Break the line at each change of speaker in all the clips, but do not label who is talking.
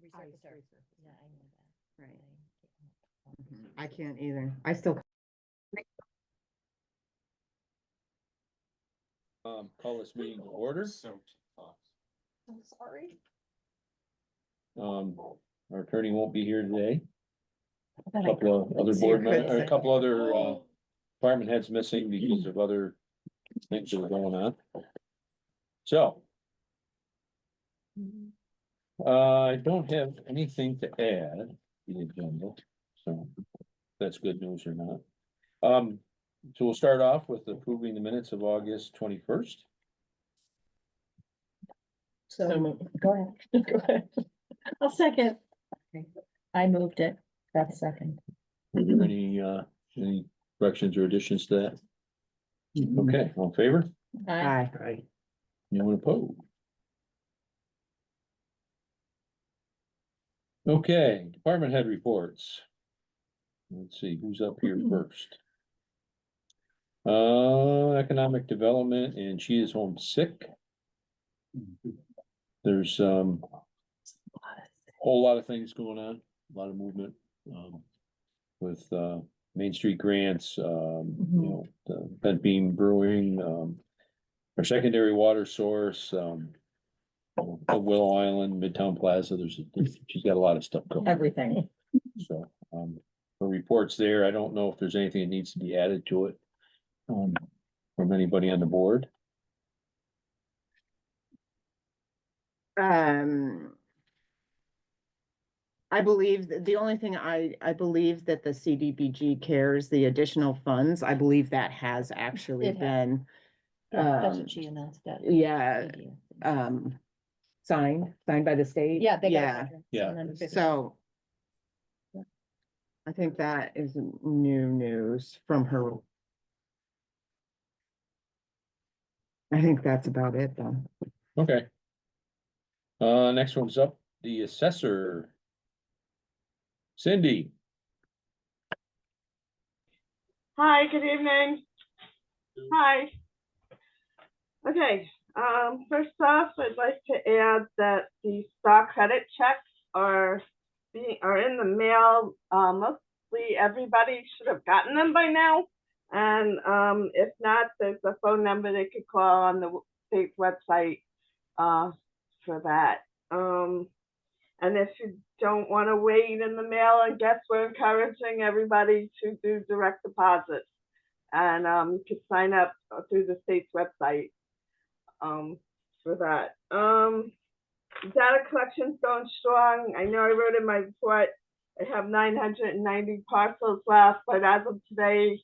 resurfacer. Yeah, I know that.
Right. I can't either. I still.
Call this meeting to order.
I'm sorry.
Our attorney won't be here today.
But I
Couple of other
See your
board members,
good
or a
side.
couple other, department heads missing because of other things that are going on. So, I don't have anything to add to the agenda, so that's good news or not. So we'll start off with approving the minutes of August 21st.
So, go ahead, go ahead. I'll second. I moved it, that's second.
Are there any corrections or additions to that? Okay, all in favor?
Aye.
Right.
Anyone opposed? Okay, department head reports. Let's see, who's up here first? Economic development, and she is home sick. There's whole lot of things going on, a lot of movement, with, Main Street grants, you know, the Bent Beam Brewing, our secondary water source, Willow Island, Midtown Plaza, she's got a lot of stuff going.
Everything.
So, the reports there, I don't know if there's anything that needs to be added to it, from anybody on the board.
I believe that the only thing I believe that the CDBG cares, the additional funds, I believe that has actually
It has.
been.
That's what she announced at.
Yeah, signed by the state.
Yeah, they got.
Yeah,
Yeah.
so. I think that is new news from her. I think that's about it though.
Okay. Next one's up, the assessor. Cindy.
Hi, good evening. Hi. Okay, first off, I'd like to add that the stock credit checks are in the mail. Mostly everybody should have gotten them by now. And if not, there's a phone number they could call on the state's website for that. And if you don't want to wait in the mail, I guess we're encouraging everybody to do direct deposits. And you can sign up through the state's website for that. Data collection's going strong. I know I wrote in my report, I have 990 parcels left, but as of today,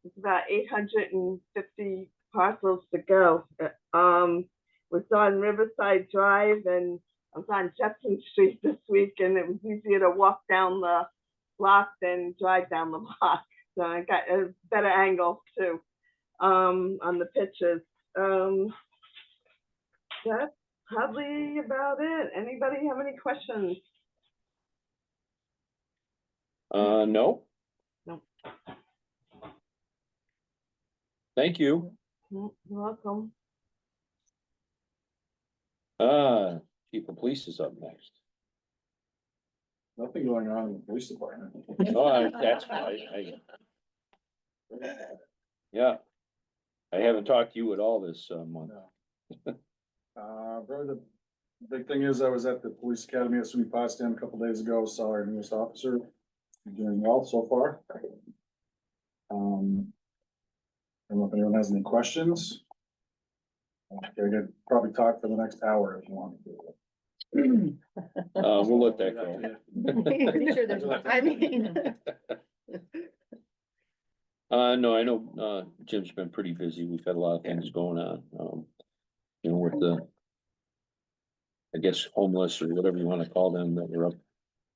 it's about 850 parcels to go. Was on Riverside Drive and I was on Jefferson Street this week, and it was easier to walk down the block than drive down the block. So I got a better angle too on the pictures. That's probably about it. Anybody have any questions?
No.
No.
Thank you.
You're welcome.
Chief of Police is up next.
Nothing going on in the police department.
Oh, that's right. Yeah. I haven't talked to you at all this month.
Bro, the big thing is I was at the police academy at SUNY Potsdam a couple days ago, saw our newest officer. He's doing well so far. I don't know if anyone has any questions. I could probably talk for the next hour if you want me to.
We'll let that go.
Pretty sure there's.
I mean.
No, I know, Jim's been pretty busy. We've had a lot of things going on, you know, with the, I guess, homeless or whatever you wanna call them that were up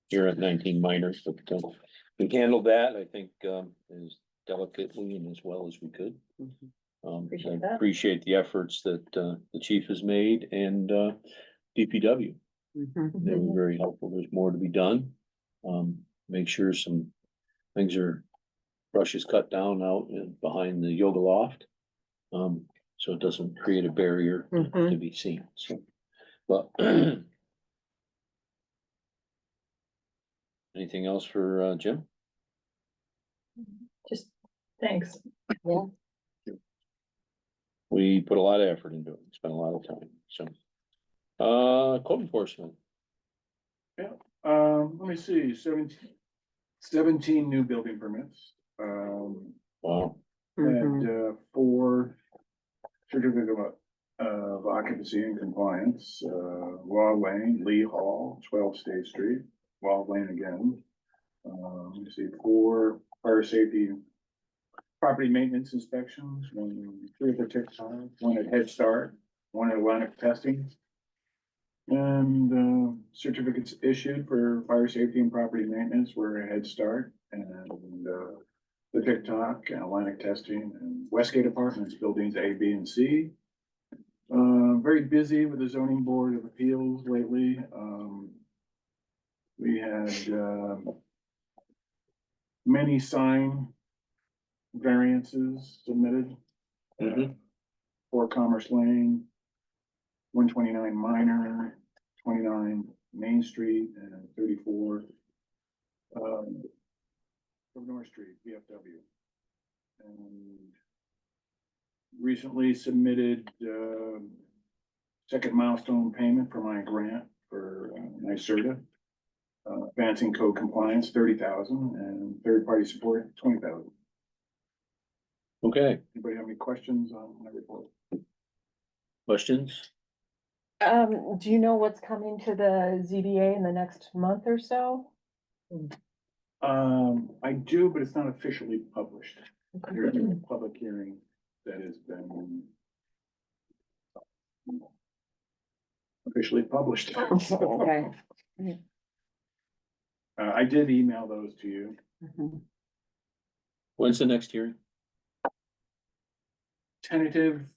here at 19 minors, but we handled that, I think, as delicately and as well as we could.
Appreciate
I
that.
appreciate the efforts that, the chief has made and, DPW. They were very helpful. There's more to be done. Make sure some things brush is cut down out behind the yoga loft. So it doesn't create a barrier to be seen, so, but Anything else for, Jim?
Just, thanks.
Yeah.
We put a lot of effort into it, spent a lot of time, so. Code enforcement,
Let me see, 17 new building permits.
wow,
Mhm.
And 4 certificate of occupancy and compliance, Wall Lane, Lee Hall, 12 State Street, Wall Lane again. Let me see, 4 fire safety, property maintenance inspections, 3 at the TikTok, 1 at Head Start, 1 at Atlantic Testing. And certificates issued for fire safety and property maintenance were a Head Start and the TikTok and Atlantic Testing and Westgate Apartments, buildings A, B, and C. Very busy with the zoning board of appeals lately. We had many sign variances submitted.
Mhm.
For Commerce Lane, 129 Minor, 29 Main Street, and 34 from North Street, VFW. And recently submitted second milestone payment for my grant for NYSERDA. Advancing code compliance, 30,000, and third-party support, 20,000.
okay,
Anybody have any questions on my report?
questions?
Do you know what's coming to the ZBA in the next month or so?
I do, but it's not officially published. There's a public hearing that has been officially published.
Okay.
I did email those to you.
Mhm.
When's the next hearing?
Tentatively,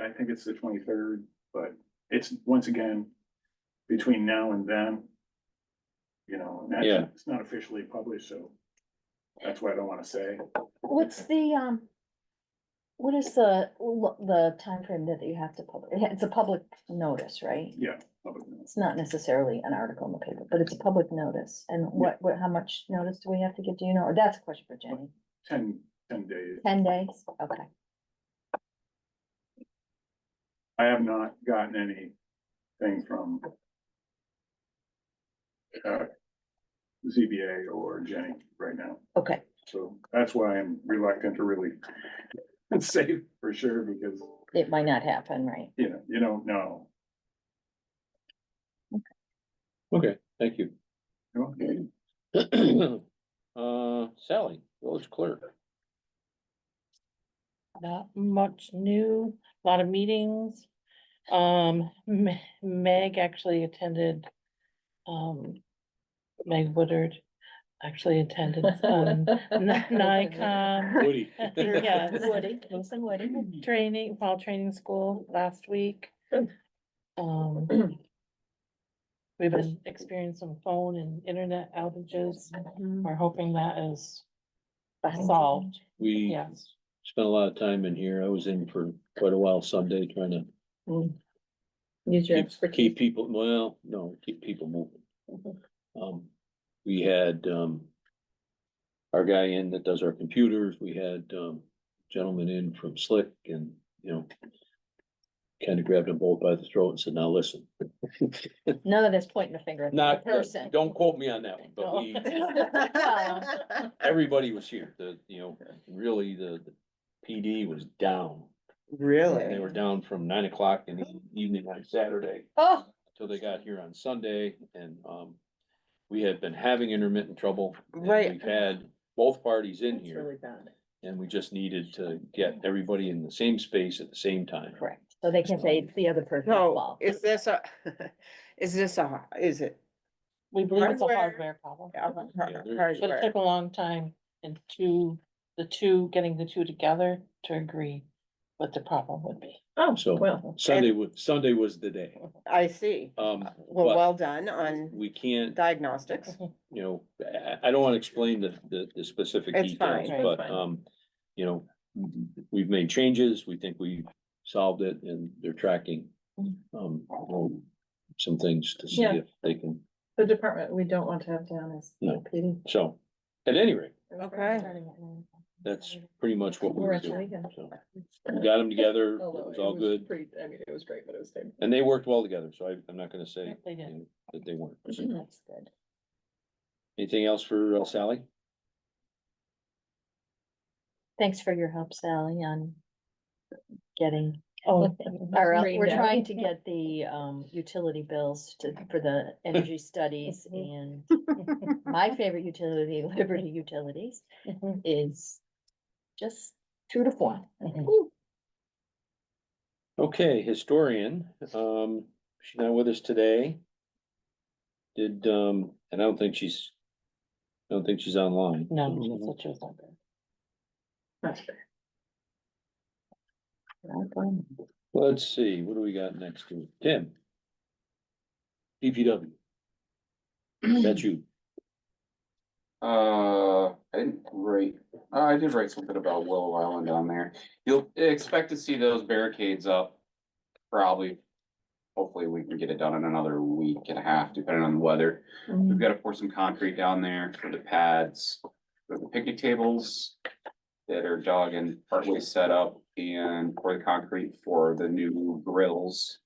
I think it's the 23rd, but it's once again, between now and then. You know, and that's,
Yeah.
it's not officially published, so that's what I don't wanna say.
What's the, what is the timeframe that you have to publish? It's a public notice, right?
Yeah. public notice.
It's not necessarily an article in the paper, but it's a public notice. And what, how much notice do we have to give? Do you know? Or that's a question for Jenny.
10 days.
10 days? Okay.
I have not gotten anything from ZBA or Jenny right now,
Okay.
so that's why I'm reluctant to really say for sure, because,
It might not happen, right?
you don't know.
Okay, thank you.
You know?
Sally, village clerk.
Not much new, a lot of meetings. Meg actually attended, Meg Woodard actually attended, NICOM.
Woody.
Yes.
Woody, listen, Woody.
Training, fall training school last week. We've been experiencing some phone and internet outages. We're hoping that is solved,
We
yes.
spent a lot of time in here. I was in for quite a while Sunday trying to
Use your
keep
expertise.
people, well, no, keep people moving. We had, our guy in that does our computers. We had, gentleman in from Slick and, kind of grabbed them both by the throat and said, now listen.
None of this pointing a finger at the
Not,
person.
don't quote me on that one, but we, everybody was here. Really the PD was down. They
Really?
were down from 9 o'clock in the evening on Saturday
Oh,
till they got here on Sunday, and we had been having intermittent trouble. and
Right.
We've had both parties in
that's
here,
really bad.
and we just needed to get everybody in the same space at the same time.
Correct. So they can say it's the other person's
So
fault.
is this a, is it?
We believe it's a
Hardware.
hardware problem,
there's-
but it took a long time and getting the two together to agree what the problem would be.
Oh,
So
well.
Sunday was the day.
I see.
Well,
Well, well done on
we can't,
diagnostics.
I don't wanna explain the specific
It's
details,
fine,
but,
it's fine.
we've made changes. We think we solved it and they're tracking, some things to see
Yeah.
if they can
The department we don't want to have down is
No.
PD.
So, at any rate,
Okay.
Starting at 9 o'clock.
that's pretty much what we
We're
were
at the
doing,
weekend.
so. We got them together, it
Although
was all good,
I mean, it was great, but it was.
and they worked well together, so I'm not gonna say
They
you
did.
know, that they weren't.
That's good.
Anything else for Sally?
Thanks for your help, Sally, on getting,
Oh.
we're trying to get the utility bills for the energy studies and my favorite utility, Liberty Utilities, is just true to form.
Okay, historian, she's not with us today. Did, and I don't think she's online.
No, she said she was not there.
Let's see, what do we got next to Tim? DPW. That's you.
I did write something about Willow Island on there. You'll expect to see those barricades up. Probably, hopefully we can get it done in another week and a half, depending on the weather. We've got to pour some concrete down there for the pads, for the picnic tables that are dug and partway set up, and pour the concrete for the new grills,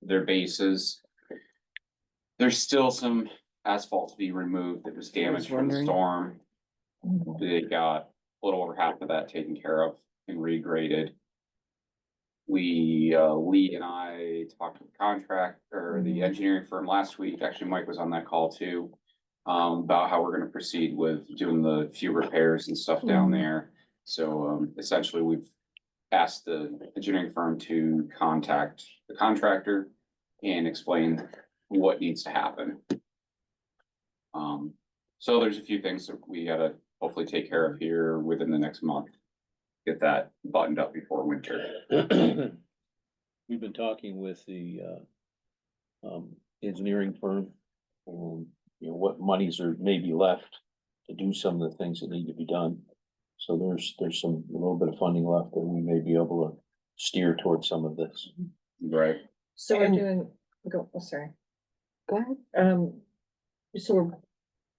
their bases. There's still some asphalt to be removed that was damaged from the storm. They got a little over half of that taken care of and regraded. Lee and I talked to the contractor, the engineering firm last week. Actually, Mike was on that call too. About how we're gonna proceed with doing the few repairs and stuff down there. So, essentially, we've asked the engineering firm to contact the contractor and explain what needs to happen. So there's a few things that we gotta hopefully take care of here within the next month. Get that buttoned up before winter.
We've been talking with the engineering firm. You know, what monies are maybe left to do some of the things that need to be done. So there's a little bit of funding left that we may be able to steer towards some of this.
Right.
So we're doing, sorry.
Go ahead.
So we're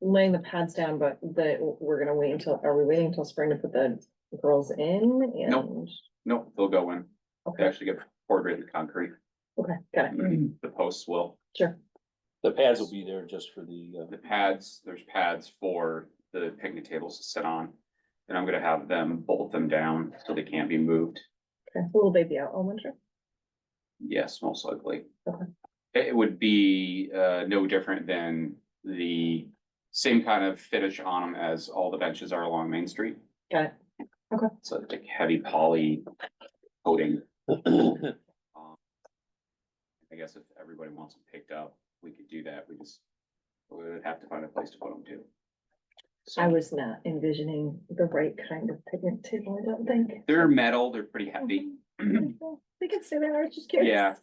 laying the pads down, but we're gonna wait until, are we waiting until spring to put the girls in and?
Nope, they'll go in. They
Okay,
actually get poured right in the concrete.
okay, got it,
The posts will.
sure.
The pads will be there just for
The
the,
pads, there's pads for the picnic tables to sit on. And I'm gonna have them bolt them down so they can't be moved.
Okay, will they be out all winter?
Yes, most likely.
Okay.
It would be no different than the same kind of finish on them as all the benches are along Main Street.
Got it.
So like heavy poly coating. I guess if everybody wants them picked up, we could do that. We would have to find a place to put them to.
I was not envisioning the right kind of picnic table, I don't think.
They're metal, they're pretty heavy.
We can stay there, I was just curious.
Yeah.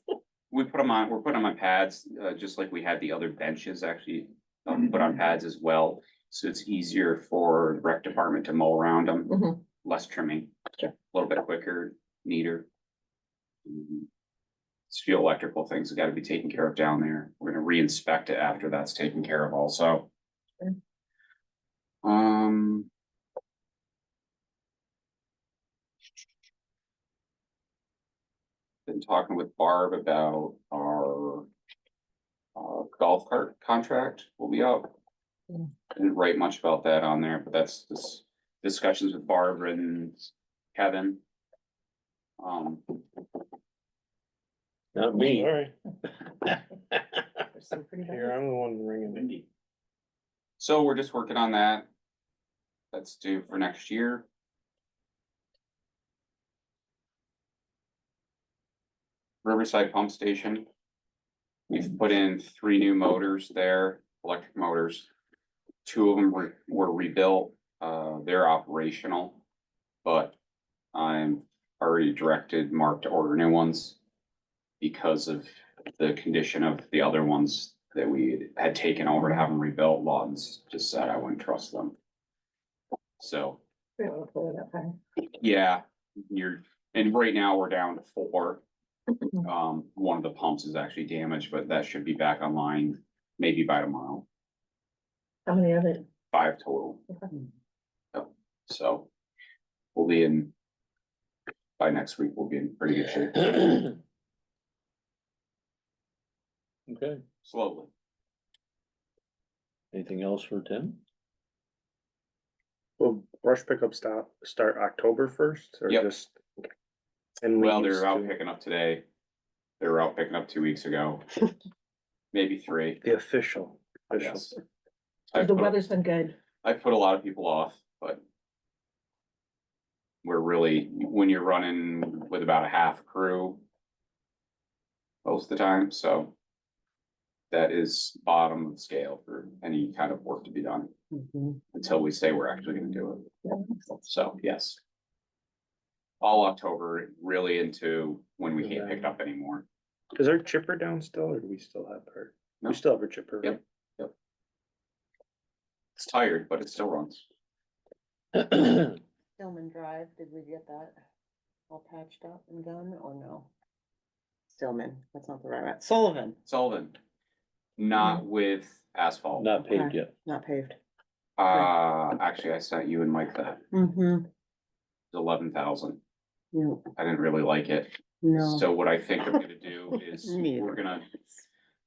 We're putting them on pads, just like we had the other benches actually, put on pads as well. So it's easier for the rec department to mow around them,
Mhm.
less trimming.
Sure.
A little bit quicker, neater. It's few electrical things that gotta be taken care of down there. We're gonna re-inspect it after that's taken care of also.
Sure.
Been talking with Barb about our golf cart contract will be up.
Mm.
Didn't write much about that on there, but that's this discussions with Barb and Kevin.
not me.
Alright,
There's some pretty
here, I'm the one ringing it.
So we're just working on that. That's due for next year. Riverside Pump Station. We've put in 3 new motors there, electric motors. 2 of them were rebuilt, they're operational. But I'm already directed Mark to order new ones. Because of the condition of the other ones that we had taken over to have them rebuilt, Lawton's just said I wouldn't trust them. So,
We don't wanna pull it up high.
yeah, and right now we're down to 4. One of the pumps is actually damaged, but that should be back online maybe by tomorrow,
How many are there?
5 total.
Okay.
Yep. So we'll be in, by next week, we'll be in pretty good shape,
Okay,
slowly.
anything else for Tim?
Will brush pickup start October 1st or
Yep.
just? And
Well,
leaves
they're out
to-
picking up today. They were out picking up 2 weeks ago. Maybe 3.
The official.
Yes.
The weather's been good.
I put a lot of people off, but we're really, when you're running with about a half crew most of the time, so that is bottom of the scale for any kind of work to be done
Mhm.
until we say we're actually gonna do it. So, yes. All October, really into when we can't pick it up anymore.
Is our chipper down still or do we still have our?
No.
We still have our chipper,
Yep.
right?
It's tired, but it still runs.
Stillman Drive, did we get that all patched up and done or no? Stillman, that's not the right one. Sullivan,
Sullivan, not with asphalt.
Not paved
Okay.
yet.
not paved.
Actually, I sent you and Mike that,
Mm-hmm,
11,000.
yeah,
I didn't really like it.
no.
So what I think I'm gonna do is
Me
we're
either.
gonna,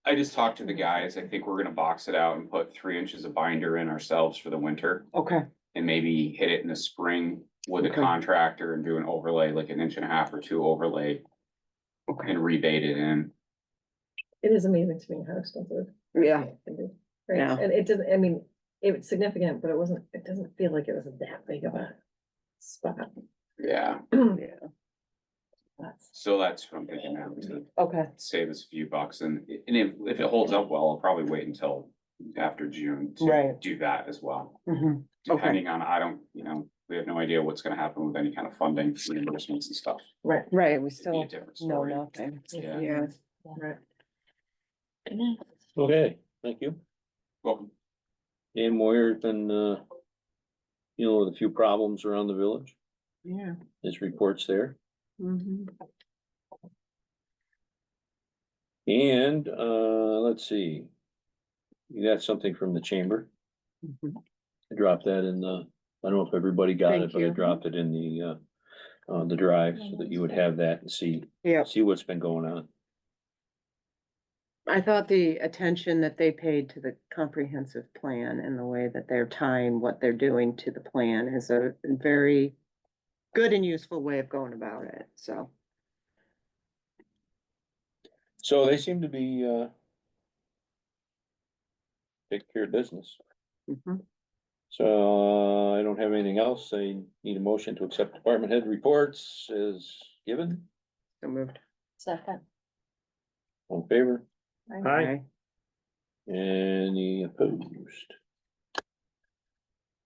I just talked to the guys. I think we're gonna box it out and put 3 inches of binder in ourselves for the winter.
Okay,
And maybe hit it in the spring with a
Okay.
contractor and do an overlay, like an 1.5 or 2 overlay
okay,
and rebate it in.
It is amazing to me how expensive.
yeah,
it can be, Right,
Yeah.
and it doesn't, I mean, it's significant, but it doesn't feel like it was that big of a spot.
Yeah,
yeah,
That's-
so that's what I'm thinking now, to
okay,
save us a few bucks, and if it holds up well, I'll probably wait until after June to
Right.
do that as well.
mhm,
Depending on, I don't, we have no idea what's gonna happen with any kind of funding, reimbursements and stuff.
Right,
right, we
It'd be
still
a different
know
story.
nothing,
Yeah.
yeah.
right.
Okay, thank you.
Welcome.
Dan Moyer's been, with a few problems around the village.
Yeah.
His report's there.
Mhm.
And, let's see. You got something from the chamber.
Mhm.
I dropped that in the, I don't know if everybody got it,
Thank
but I
you.
dropped it in the drive so that you would have that and see
Yeah,
what's been going on.
I thought the attention that they paid to the comprehensive plan and the way that they're tying what they're doing to the plan is a very good and useful way of going about it, so.
So they seem to be, taking care of business.
Mhm.
So I don't have anything else. I need a motion to accept department head reports as given.
So moved.
Second.
On favor?
Aye.
Any opposed?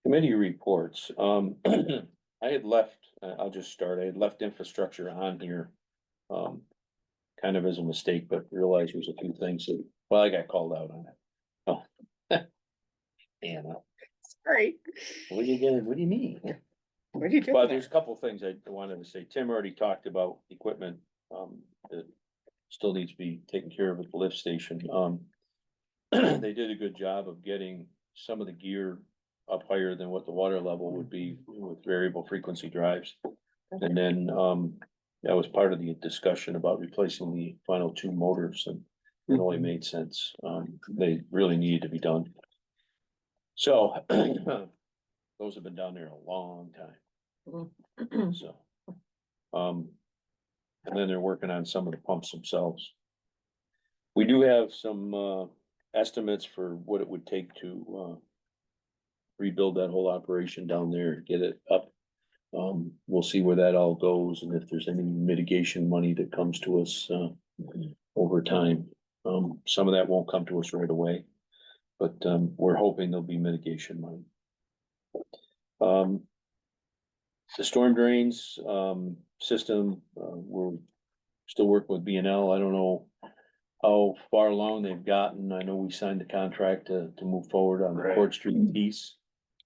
Committee reports, I had left, I'll just start, I had left infrastructure on here. Kind of as a mistake, but realized there's a few things that, well, I got called out on it. Oh. Damn,
Sorry.
what do you mean?
What are you doing?
But there's a couple things I wanted to say. Tim already talked about equipment, that still needs to be taken care of at the lift station. They did a good job of getting some of the gear up higher than what the water level would be with variable frequency drives. And then, that was part of the discussion about replacing the final 2 motors, and it only made sense. They really needed to be done. So, those have been down there a long time. So, and then they're working on some of the pumps themselves. We do have some, estimates for what it would take to, rebuild that whole operation down there, get it up. We'll see where that all goes and if there's any mitigation money that comes to us, over time. Some of that won't come to us right away, but, we're hoping there'll be mitigation money. The storm drains, system, we're still working with B&L. I don't know how far along they've gotten. I know we signed the contract to move forward on the
Right.
Court Street piece.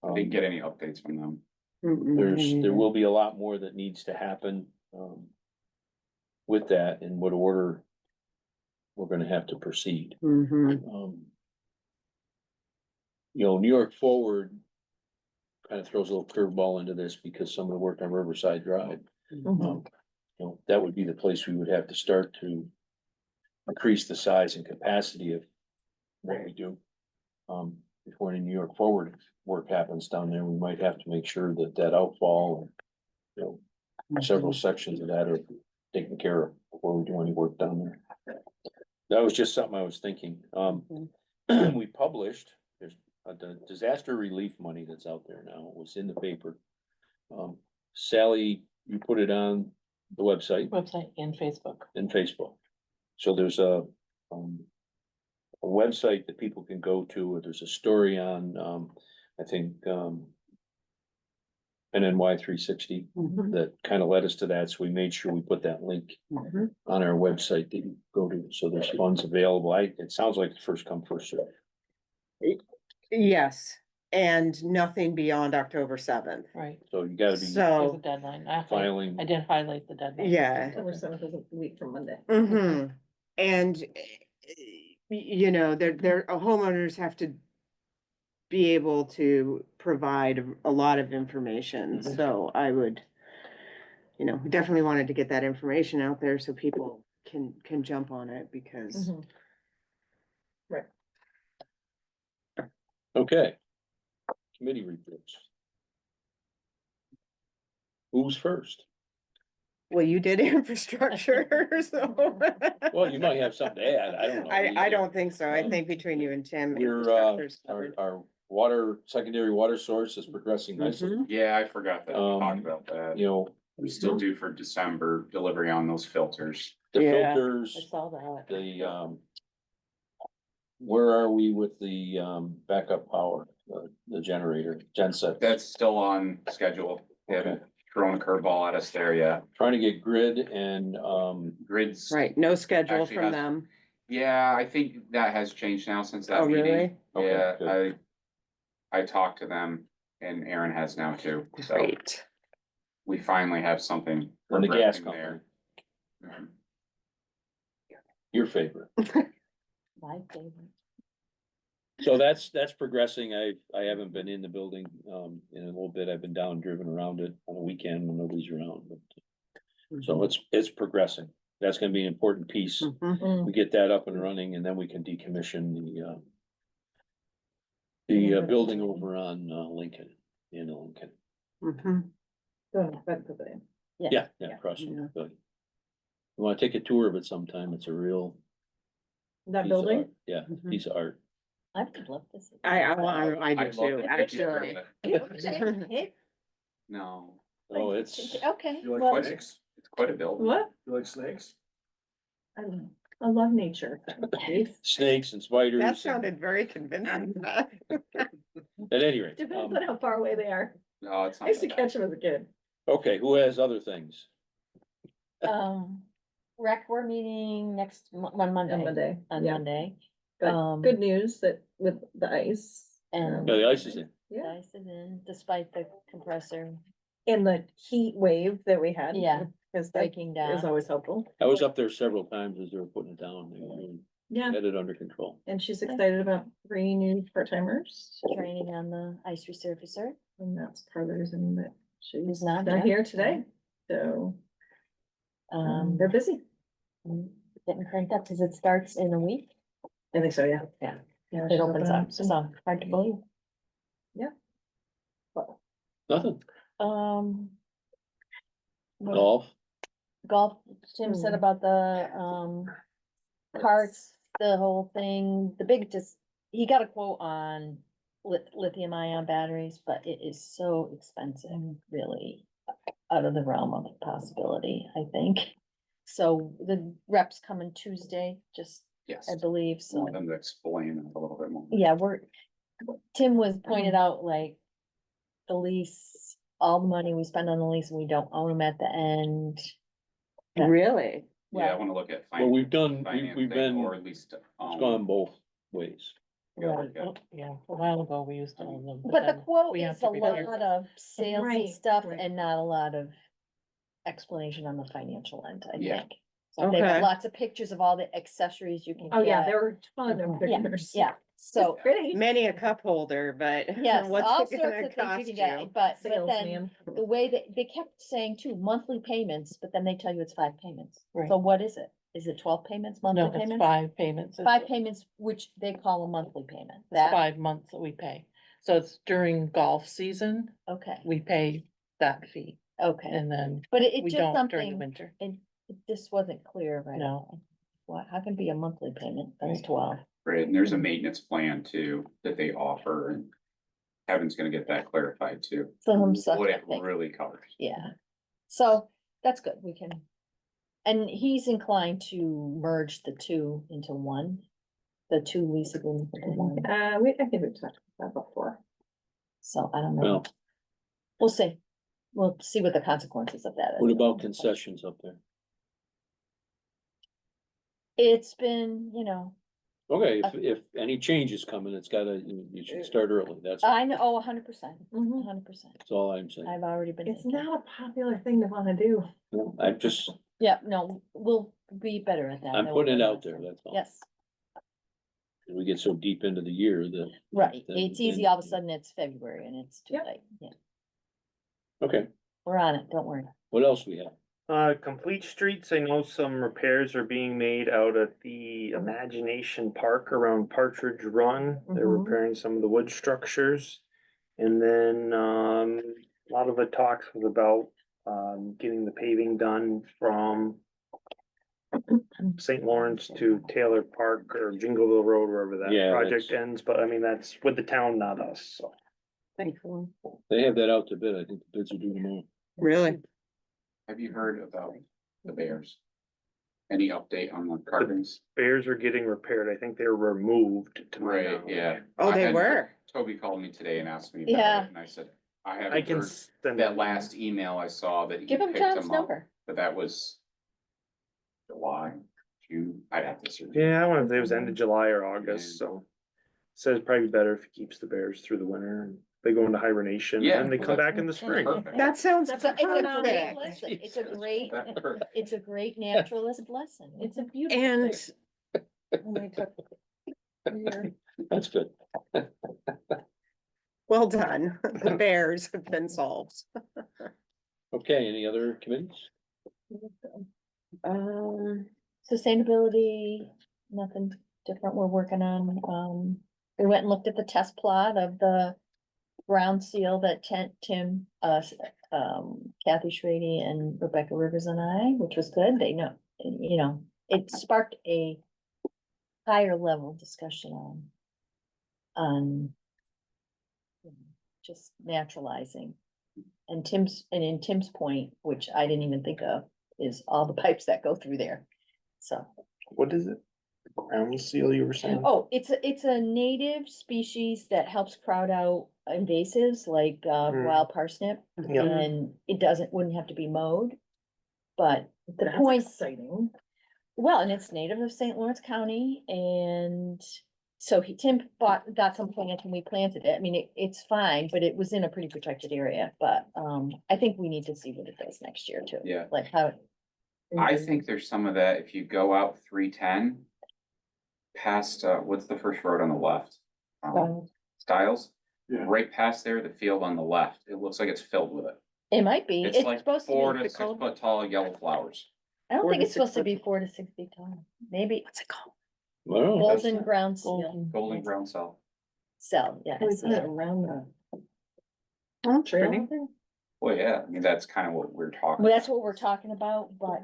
I didn't get any updates from them.
There will be a lot more that needs to happen, with that, in what order we're gonna have to proceed.
Mm-hmm,
New York Forward kind of throws a little curveball into this because some of the work on Riverside Drive.
Mhm.
That would be the place we would have to start to increase the size and capacity of what we do. Before any New York Forward work happens down there, we might have to make sure that that outfall and, several sections of that are taken care of before we do any work down there. That was just something I was thinking. We published, there's a disaster relief money that's out there now. It was in the paper. Sally, you put it on the website
Website and Facebook.
and Facebook. So there's a website that people can go to, or there's a story on, I think, NNY 360 that kind of led us to that, so we made sure we put that link
Mhm.
on our website that you go to, so there's funds available. It sounds like the first come, first served.
Yes, and nothing beyond October 7th.
Right,
So you gotta be
there's a
So,
deadline.
filing.
I did highlight the deadline.
yeah.
October 7th is a week from Monday.
Mm-hmm. And, their homeowners have to be able to provide a lot of information,
Mhm.
so I would, we definitely wanted to get that information out there so people can jump on it because.
Mhm. Right.
Okay. Committee reports. Who's first?
Well, you did infrastructure, so.
Well, you might have something to add, I don't know.
I don't think so. I think between you and Tim.
Your,
infrastructure's
our,
covered.
our secondary water source is progressing nicely.
Mhm.
Yeah, I forgot that, we talked
Um,
about that. We
Mhm.
still do for December delivery on those filters.
The
Yeah.
I
filters,
saw that.
the, where are we with the, backup power, the generator, genset?
That's still on schedule. They haven't thrown a curveball at us there yet.
Trying to get grid and,
Grids.
Right, no schedule
Actually
from
has-
them.
Yeah, I think that has changed now since that
Oh,
meeting.
really?
Okay,
Yeah,
good.
I talked to them and Aaron has now too. So
Great.
we finally have something.
and the gas
progressing
company,
there. Mhm.
your favorite.
My favorite.
So that's progressing. I haven't been in the building, in a little bit. I've been down, driven around it on the weekend when nobody's around, but. So it's progressing. That's gonna be an important piece.
Mhm.
We get that up and running and then we can decommission the building over on, Lincoln, in Lincoln.
Mhm.
Going back to the-
Yeah, across from the building. You wanna take a tour of it sometime? It's a real.
That
piece of
building?
art. Yeah,
Mhm.
piece of art.
I would love to see.
I do
I'd love
too,
to
actually.
actually. No,
Oh, it's,
Okay,
You like
well,
snakes?
it's quite a building.
What?
You like snakes?
I love nature.
snakes and spiders.
That
and-
sounded very convincing.
At any rate,
Depends on how far away they are.
No, it's
I
not.
used to
that bad.
catch them as a kid.
okay, who has other things?
rec, we're meeting next, on Monday.
On Monday,
On
yeah.
Monday,
But good news that with the ice.
and.
No, the ice is in.
Yeah,
Dice is in, despite the compressor
and the heat wave that we had.
Yeah,
Cause that
breaking
is
down.
always helpful.
I was up there several times as they were putting it down. They really
Yeah,
had it under control.
and she's excited about 3 new part-timers.
Training on the ice resurfacer.
And that's part of the reason that she's
Who's not
not
here.
here today. So, they're
Um,
busy.
getting cranked up, cause it starts in a week.
I think so, yeah.
Yeah.
Yeah,
It
she's
opens
opening
up,
soon.
so hard to believe.
Nothing.
What-
Golf.
Golf, Tim said about the, carts, the whole thing, the big, he got a quote on lithium ion batteries, but it is so expensive, really out of the realm of possibility, I think. So the reps coming Tuesday, just,
Yes.
I believe,
I
so,
want them to explain it a little bit more.
yeah, Tim was pointed out, like, the lease, all the money we spend on the lease, and we don't own them at the end.
Really?
Yeah, I
Well,
wanna look at.
Well, we've done, we've
financing,
been,
Or at least.
it's gone both ways.
Yeah,
right.
okay.
Yeah, a while ago, we used to own them.
But the
then
quote
we have
is
to
a
be
lot
careful.
of salesy
Right,
stuff
right.
and not a lot of explanation on the financial end, I
Yeah.
think. So they got
Okay.
lots of pictures of all the accessories you can
Oh, yeah,
get.
there were a ton of
Yeah,
pictures.
yeah, So,
Pretty.
Many a cup holder, but
yes, all
what's it
sorts
gonna
of things you
cost
can get,
you?
but then
Salesman.
the way that they kept saying too, monthly payments, but then they tell you it's 5 payments.
Right.
So what is it? Is it 12 payments, monthly
No, it's
payments?
5 payments.
5 payments, which they call a monthly payment.
It's
That,
5 months that we pay. So it's during golf season,
okay,
we pay that fee
okay.
and then
But it
we
just
don't during the
something,
winter.
it just wasn't clear, right?
No.
What, how can it be a monthly payment? That's
Right.
12.
Right, and there's a maintenance plan too that they offer, and Kevin's gonna get that clarified too.
Some stuff,
What
I
it
think.
really covers.
Yeah, so that's good, we can. And he's inclined to merge the two into one, the two lease agreements into one,
I think we've talked about that before.
so I don't know.
Well,
We'll see. We'll see what the consequences of that is.
what about concessions up there?
It's been, you know,
Okay, if any change is coming, it's gotta, you should start early, that's
I know, 100%,
Mhm.
100%.
that's all I'm saying.
I've already been.
It's
thinking.
not a popular thing to wanna do.
No, I'm just,
Yeah, no, we'll be better at that.
I'm
than
putting
we
it
were
out
last
there,
time.
that's all.
Yes,
We get so deep into the year that.
right.
then-
It's easy,
then-
all of a sudden it's February and it's too
Yep.
late. Yeah,
Okay,
we're on it, don't worry.
what else we have?
Complete Streets, I know some repairs are being made out at the Imagination Park around Partridge Run. They're
Mhm.
repairing some of the wood structures. And then, a lot of the talks was about, getting the paving done from St. Lawrence to Taylor Park or Jingleville Road, wherever that
Yeah,
project
that's-
ends, but I mean, that's with the town, not us, so.
Thankfully.
They have that out to bid, I think the bids are due tomorrow.
Really?
Have you heard about the Bears? Any update on the carvings?
Bears are getting repaired. I think they were removed to my
Right,
knowledge.
yeah.
Oh,
I
they
hadn't heard-
were?
Toby called me today and asked me
Yeah.
about it, and I said, I
I
haven't
can
heard
send
that
that.
last email I saw that he
Give him
picked
John's
them up,
number.
but that was July, June, I'd have to search.
Yeah, I wonder if it was end of July or August,
Yeah.
so. Says probably better if he keeps the bears through the winter and they go into hibernation
Yeah,
and they
well,
come
that's
back in the spring.
Perfect.
That sounds
It's a great
perfect.
lesson. It's a
Jesus.
great,
That's perfect.
it's a great naturalist lesson. It's a beautiful.
And.
thing.
Only took a year.
That's good.
Well done. The bears have been solved.
Okay, any other committees?
Sustainability, nothing different we're working on. We went and looked at the test plot of the ground seal that Tim, Kathy Schrady and Rebecca Rivers and I, which was good. They know, you know, it sparked a higher level discussion on just naturalizing. And in Tim's point, which I didn't even think of, is all the pipes that go through there. So,
What is it? Ground seal you were saying?
oh, it's a native species that helps crowd out invasives like wild parsnip.
Yeah.
And it wouldn't have to be mowed. But the
That's
point,
exciting.
well, and it's native of St. Lawrence County, and so Tim got some plants and we planted it. I mean, it's fine, but it was in a pretty protected area, but, I think we need to see what it does next year too.
Yeah.
Like how.
I think there's some of that, if you go out 310. Past, what's the first road on the left? Stiles,
Yeah.
right past there, the field on the left, it looks like it's filled with it.
It might be,
It's
it's
like
supposed to
4
be,
to 6 foot tall yellow flowers.
I don't
4
think
to
it's supposed
6
to be
foot.
4 to 6 feet tall, maybe
What's it called?
Well,
golden ground seal,
Golden.
Golden ground cell.
cell, yeah.
Can we
I see
put it
it.
around the
Oh,
trail?
pretty.
out there?
Well, yeah, I mean, that's kind of what we're talking.
Well, that's
about.
what we're talking about, but,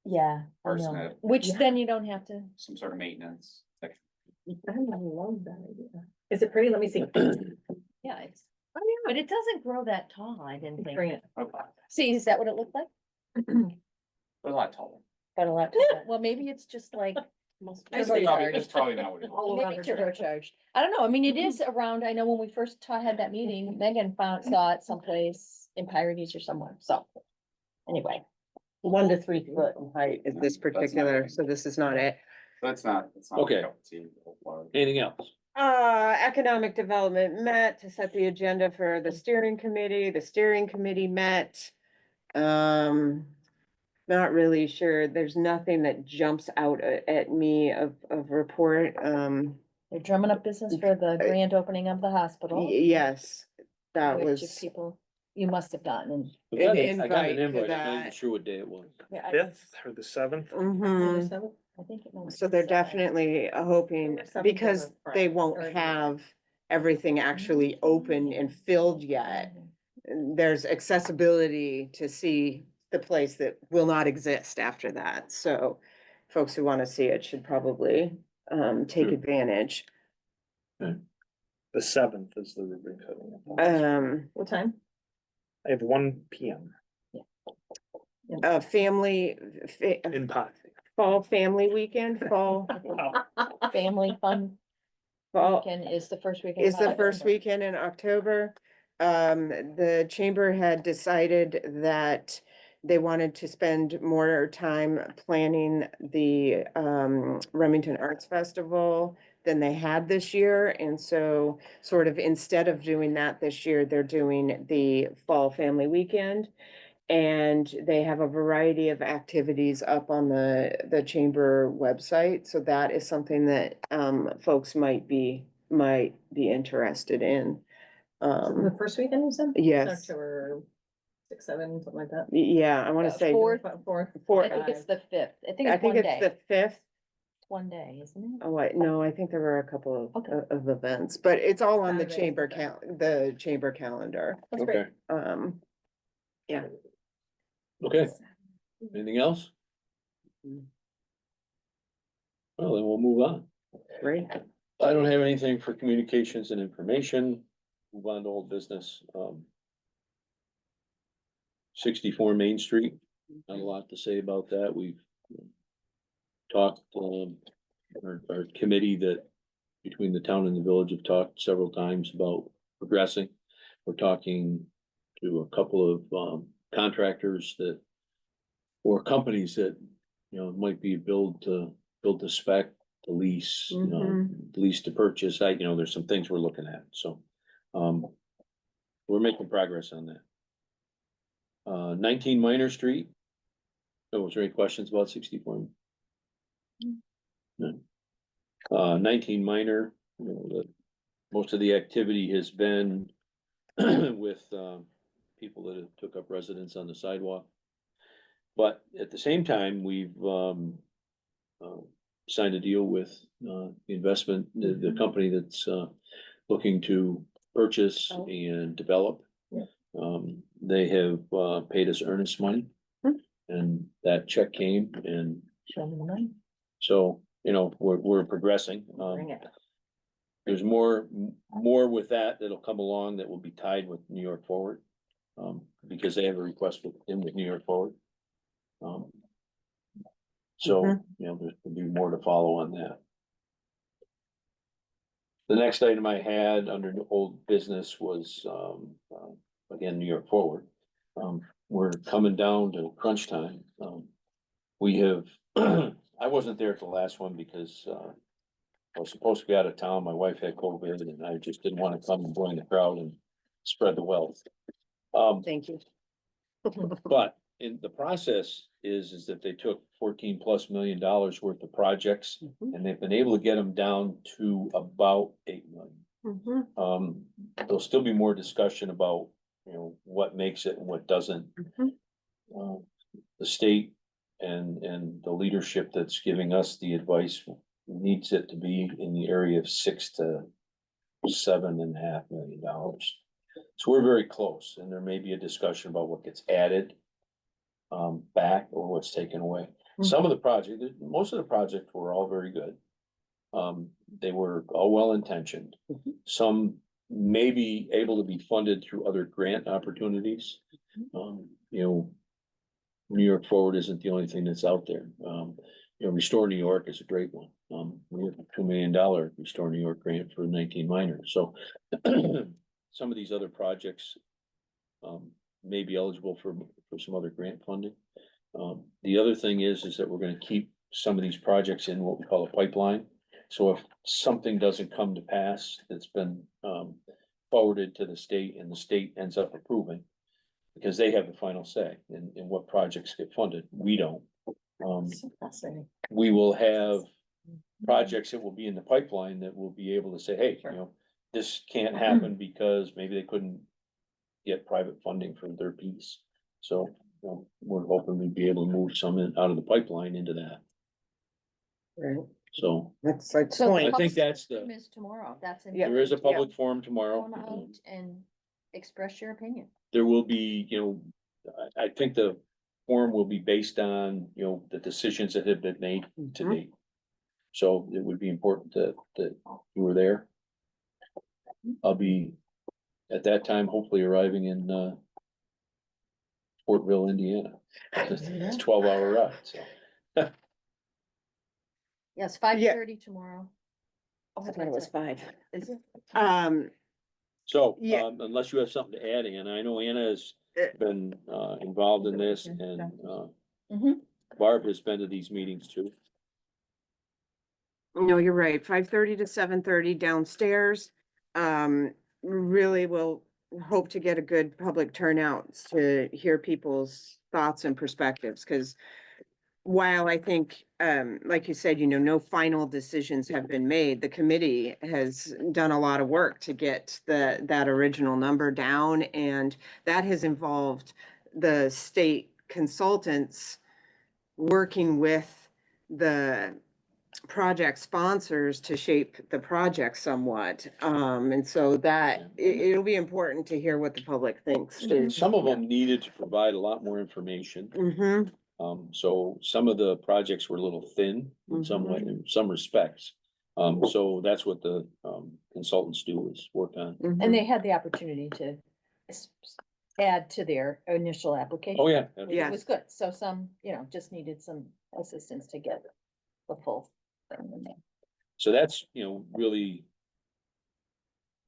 yeah, I know,
Parsnip.
which
Yeah.
then you don't have to.
Some sort of maintenance. Like,
I love that idea. Is it pretty? Let me see.
Yeah, it's,
Oh, yeah.
but it doesn't grow that tall, I didn't think.
Bring it.
okay,
See, is that what it looked like?
but a lot taller.
But a lot, taller. Well, maybe it's just like.
That's
Turbocharged.
probably, that's probably not what it is.
All
Maybe
around.
turbocharged. I don't know. I mean, it is around, I know when we first had that meeting, Megan saw it someplace in Pirates or somewhere, so. Anyway,
1 to 3 foot in height is this
That's not
particular,
it.
so this is not it.
That's not.
Okay.
a cup of tea, the whole flower.
anything else?
Economic Development met to set the agenda for the steering committee. The steering committee met. Not really sure. There's nothing that jumps out at me of report.
They're drumming up business for the grand opening of the hospital.
Yes, that
which if
was,
people, you must have gotten.
I got
An
I got
invite
an
to
invite, I'm not even
that.
sure what day it was.
Yeah, I
Fifth or the seventh?
mhm.
I think it might
So
be
they're
seven.
definitely hoping,
November 7th on
because
a Friday,
they won't
or-
have everything actually open and filled yet. There's accessibility to see the place that will not exist after that, so folks who wanna see it should probably take
Sure.
advantage.
The seventh is the ribbon cutting.
What time?
I have 1 p.m.
Family,
in Pot.
fall family weekend, fall,
Family fun
fall.
weekend is the first weekend.
Is
of
the first
October.
weekend in October. The chamber had decided that they wanted to spend more time planning the Remington Arts Festival than they had this year. And so sort of instead of doing that this year, they're doing the Fall Family Weekend. And they have a variety of activities up on the chamber website. So that is something that folks might be interested in.
The first weekend you said?
Yes.
October 6, 7, something like that.
Yeah, I wanna say,
Fourth.
Fourth.
I think it's the fifth. I think
I
it's
think
one
it's
day.
the fifth.
It's one day, isn't it?
Oh, wait, no, I think there were a couple
Okay.
of events, but it's all on the
Saturday,
chamber
Sunday.
the chamber calendar.
That's great.
Okay,
Yeah.
okay. Anything else? Well, then we'll move on.
Great.
I don't have anything for communications and information. Move on to old business. 64 Main Street, not a lot to say about that. We've talked, our committee that between the town and the village have talked several times about progressing. We're talking to a couple of contractors that, or companies that, you know, might be build to spec, to lease, you know, lease to purchase. There's some things we're looking at, so. We're making progress on that. 19 Minor Street. Oh, was there any questions about 64? No. 19 Minor, most of the activity has been with, people that have took up residence on the sidewalk. But at the same time, we've, signed a deal with, the investment, the company that's, looking to purchase
Oh.
and develop.
Yeah.
They have, paid us earnest money. And that check came, and
Show me the money.
so, we're progressing.
Bring it.
There's more with that that'll come along that will be tied with New York Forward. Because they have a request with New York Forward. So, there's will be more to follow on that. The next item I had under the old business was, again, New York Forward. We're coming down to crunch time. We have, I wasn't there at the last one because, I was supposed to be out of town. My wife had COVID and I just didn't want to come and join the crowd and spread the wealth.
Thank you.
But in the process is that they took $14+ million worth of projects and they've been able to get them down to about 8 million. There'll still be more discussion about, what makes it and what doesn't. The state and the leadership that's giving us the advice needs it to be in the area of $6 to $7.5 million. So we're very close, and there may be a discussion about what gets added back or what's taken away. Some of the project, most of the projects were all very good. They were all well-intentioned. Some may be able to be funded through other grant opportunities. New York Forward isn't the only thing that's out there. Restore New York is a great one. We have a $2 million Restore New York grant for 19 minors. So some of these other projects may be eligible for some other grant funding. The other thing is that we're gonna keep some of these projects in what we call a pipeline. So if something doesn't come to pass that's been forwarded to the state and the state ends up approving, because they have the final say in what projects get funded, we don't.
So fascinating.
We will have projects that will be in the pipeline that will be able to say, hey,
Sure.
you know, this can't happen because maybe they couldn't get private funding for their piece. So, you know, we're hoping we'd be able to move some out of the pipeline into that.
Right,
So
that's like
So
I
point.
think that's
forum
the,
is tomorrow, that's.
Yeah.
there is a
important.
public forum tomorrow.
Come out and express your opinion.
There will be, you know, I think the forum will be based on, you know, the decisions that have been made to
Mhm.
date. So it would be important that you were there. I'll be at that time, hopefully arriving in, Fortville, Indiana. It's 12-hour ride, so.
Yes, 5:30 tomorrow.
Oh, I thought it was 5.
Is it?
So,
Yeah.
unless you have something to add, Anna, I know Anna has
Uh,
been, involved in this and,
Mhm.
Barb has been to these meetings too.
No, you're right, 5:30 to 7:30 downstairs. Really will hope to get a good public turnout to hear people's thoughts and perspectives, because while I think, like you said, you know, no final decisions have been made, the committee has done a lot of work to get that original number down, and that has involved the state consultants working with the project sponsors to shape the project somewhat. And so that, it'll be important to hear what the public thinks.
Some of them needed to provide a lot more information.
Mm-hmm,
So some of the projects were a little thin in some way, in some respects. So that's what the, consultants do is work on.
mm-hmm.
And they had the opportunity to add to their initial application.
Oh, yeah.
Which
Yeah.
was good. So some, you know, just needed some assistance to get the full thing.
So that's, you know, really,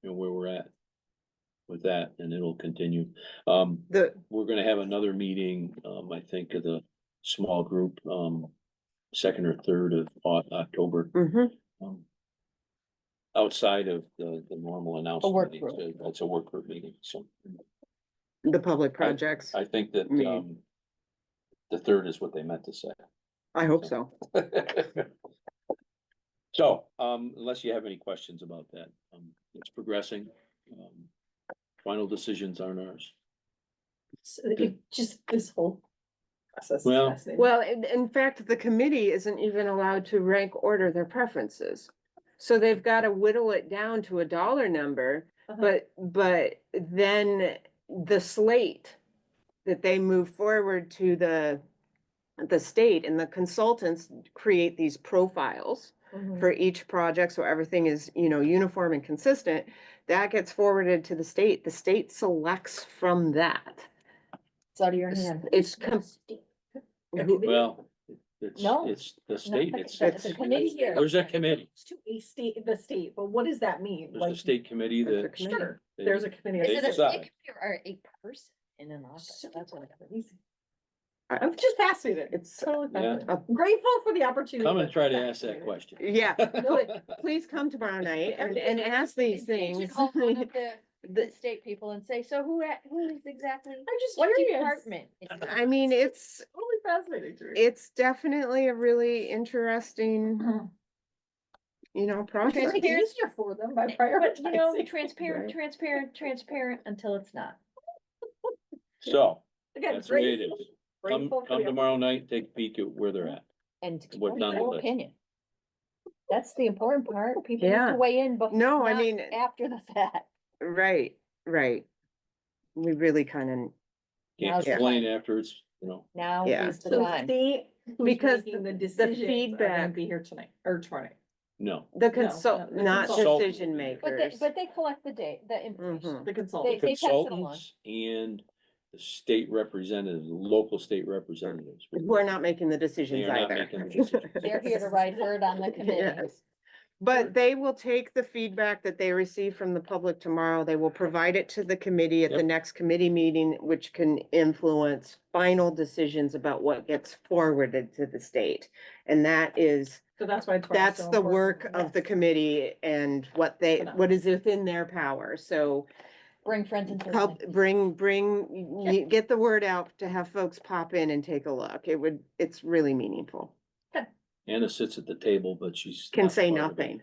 you know, where we're at with that, and it'll continue. We're gonna have another meeting, I think of the small group, 2nd or 3rd of October.
Mm-hmm,
Outside of the normal announcement.
work
meetings.
group.
It's a work group meeting, so
the public projects,
I think that,
Meeting.
the 3rd is what they meant to say.
I hope so.
So, unless you have any questions about that, it's progressing. Final decisions aren't ours.
Just this whole process. is
Well-
fascinating.
Well, in fact, the committee isn't even allowed to rank order their preferences. So they've got to whittle it down to a dollar number,
Uh-huh.
but then the slate that they move forward to the state, and the consultants create these profiles
Mhm.
for each project, so everything is, you know, uniform and consistent. That gets forwarded to the state selects from that.
It's out of your hand.
It's
Well,
No,
it's the state, it's,
It's a committee here.
there's a committee,
To a state, the state, but what does that mean?
there's a
Like,
state committee
There's a
that.
committee.
sure,
they-
there's a committee.
They
Is it a
decide.
stick or a person in an office? That's what it is.
I'm just fascinated.
It's,
Totally
Yeah.
fascinated. I'm grateful for the opportunity.
Come and
but
try to ask that
fascinated.
question.
yeah, no, please come tomorrow night and ask these
And you should
things.
call one of the state people and say, so who is exactly?
I'm just
What
curious.
department?
I mean, it's
Totally fascinating to me.
it's definitely a really interesting, you know,
It's
process.
like easier for them by
But, you know,
prioritizing.
transparent, transparent until it's not.
So,
Again,
that's the way it
grateful-
is.
grateful for
Come
the
tomorrow night, take a peek at where they're at.
And
What's on the
their
list.
opinion. That's the important part. People need
Yeah.
to weigh in, but
No, I
not
mean-
after the fact.
Right, right. We really kind of,
Can't
Now's the
complain
time.
after it's, you know,
Now
Yeah.
is the
So
time.
state, who's
Because
making the
the
decisions are gonna
feedback-
be here tonight, or tomorrow.
no.
the
no, the
not
consultant.
decision
But they,
makers.
but they collect the information.
Mhm.
The consultant.
They pass it along.
Consultants and the state representatives, local state representatives.
We're not making the
They
decisions
are not
either.
making the decisions.
They're here to write herd on the committee.
Yes. But they will take the feedback that they receive from the public tomorrow, they will provide it to the committee at the
Yep.
next committee meeting, which can influence final decisions about what gets forwarded to the state. And that is,
So that's why. it's
that's
so
the
important.
work of the
Yes.
committee and what is within their power, so
Bring friends and
help,
family.
get the word out to have folks pop in and take a look, it's really meaningful.
Anna sits at the table, but she's.
Can
not
say
part of it.
nothing.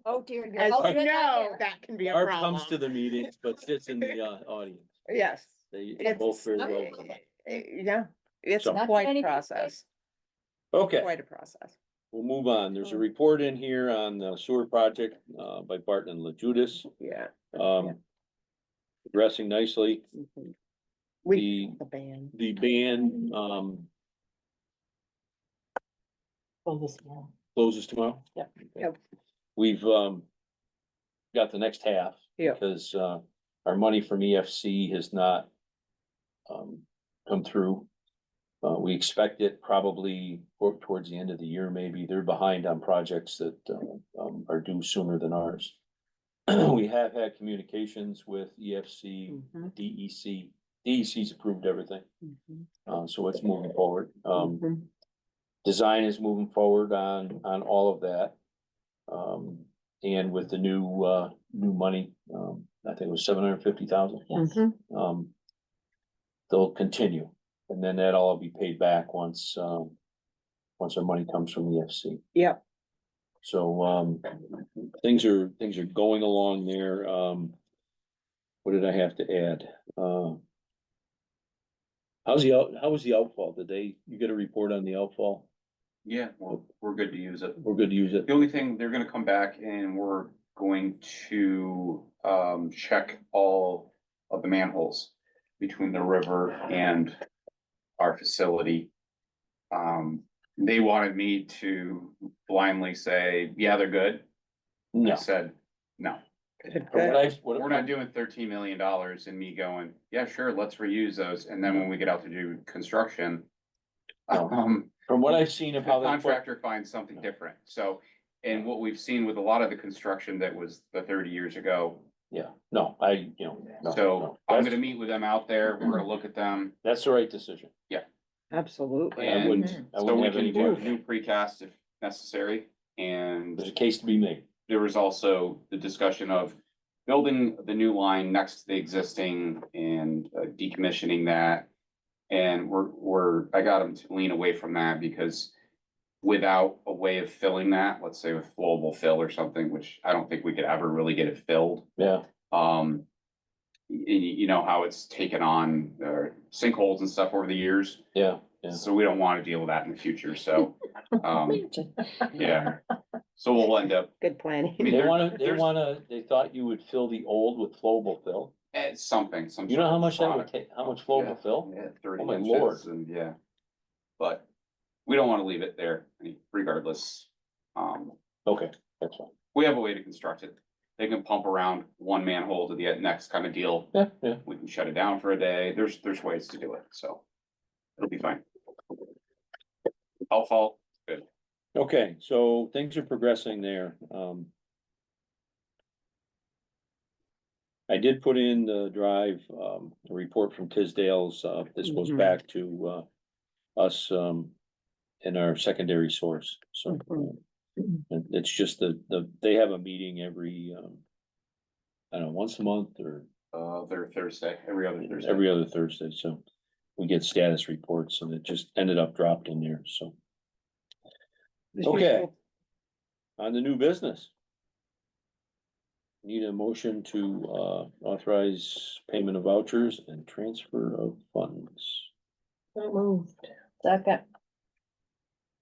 Oh, dear. you're
As
both
you
written on
know,
there.
that can be a
Barb
problem.
comes to the meetings, but sits in the audience.
Yes.
They
It's-
both very well.
Yeah, it's
So-
a
Not
quite
many
a
people
process,
Okay,
quite a process.
we'll move on. There's a report in here on the sewer project, by Barton and LaJudas,
Yeah.
addressing nicely.
Mhm. We,
The,
the band.
the ban,
Well, this one.
closes tomorrow.
Yep.
Okay.
Yep.
We've, got the next half.
Yep.
Because, our money from EFC has not, come through. We expect it probably towards the end of the year, maybe. They're behind on projects that, are due sooner than ours. We have had communications with EFC,
Mhm.
DEC. DEC's approved everything,
Mhm.
so it's moving forward.
Mhm.
Design is moving forward on all of that. And with the new money, I think it was 750,000.
Mhm.
They'll continue, and then that'll all be paid back once our money comes from EFC.
Yep.
So, things are going along there. What did I have to add? How was the outfall? You get a report on the outfall?
Yeah, well, we're good to use it.
We're good to use it.
The only thing, they're gonna come back and we're going to, check all of the manholes between the river and our facility. They wanted me to blindly say, yeah, they're good. I
No.
said, no,
Good,
From
good.
we're not doing $13 million and me going, yeah, sure, let's reuse those. And then when we get out to do construction,
From what I've seen
the
of how they.
contractor finds something different. So, and what we've seen with a lot of the construction that was the 30 years ago.
Yeah, no, no,
So
no.
I'm
That's-
gonna meet with them out there. We're gonna look at them.
That's the right decision.
Absolutely.
I
And
wouldn't, I
so
wouldn't
we
have
can
any.
do
doubt.
new precast if necessary. And
There's a case to be made.
there was also the discussion of building the new line next to the existing and decommissioning that. And I got them to lean away from that because without a way of filling that, let's say with flowable fill or something, which I don't think we could ever really get it filled.
Yeah,
You know how it's taken on sinkholes and stuff over the years.
yeah.
So we don't want to deal with that in the future. So, yeah. So we'll end up
Good planning.
I mean,
They thought you would fill the old with flowable fill.
at something, some.
You know
sort
how
of
much that would
product.
take, how much flowable fill?
Yeah, 30
Oh my
inches
Lord.
and yeah. But we don't want to leave it there regardless.
Okay, that's fine.
We have a way to construct it. They can pump around one manhole to the next kind of deal.
Yeah, yeah.
We can shut it down for a day. There's ways to do it, so it'll be fine. Outfall, good.
Okay, so things are progressing there. I did put in the drive, a report from Tisdale's, this goes
Mhm.
back to, us, in our secondary source, so.
Mhm.
It's just they have a meeting every, I don't know, once a month or
They're Thursday, every other Thursday.
every other Thursday, so. We get status reports and it just ended up dropped in there, so. Okay. On the new business. Need a motion to authorize payment of vouchers and transfer of funds.
So moved.
Second.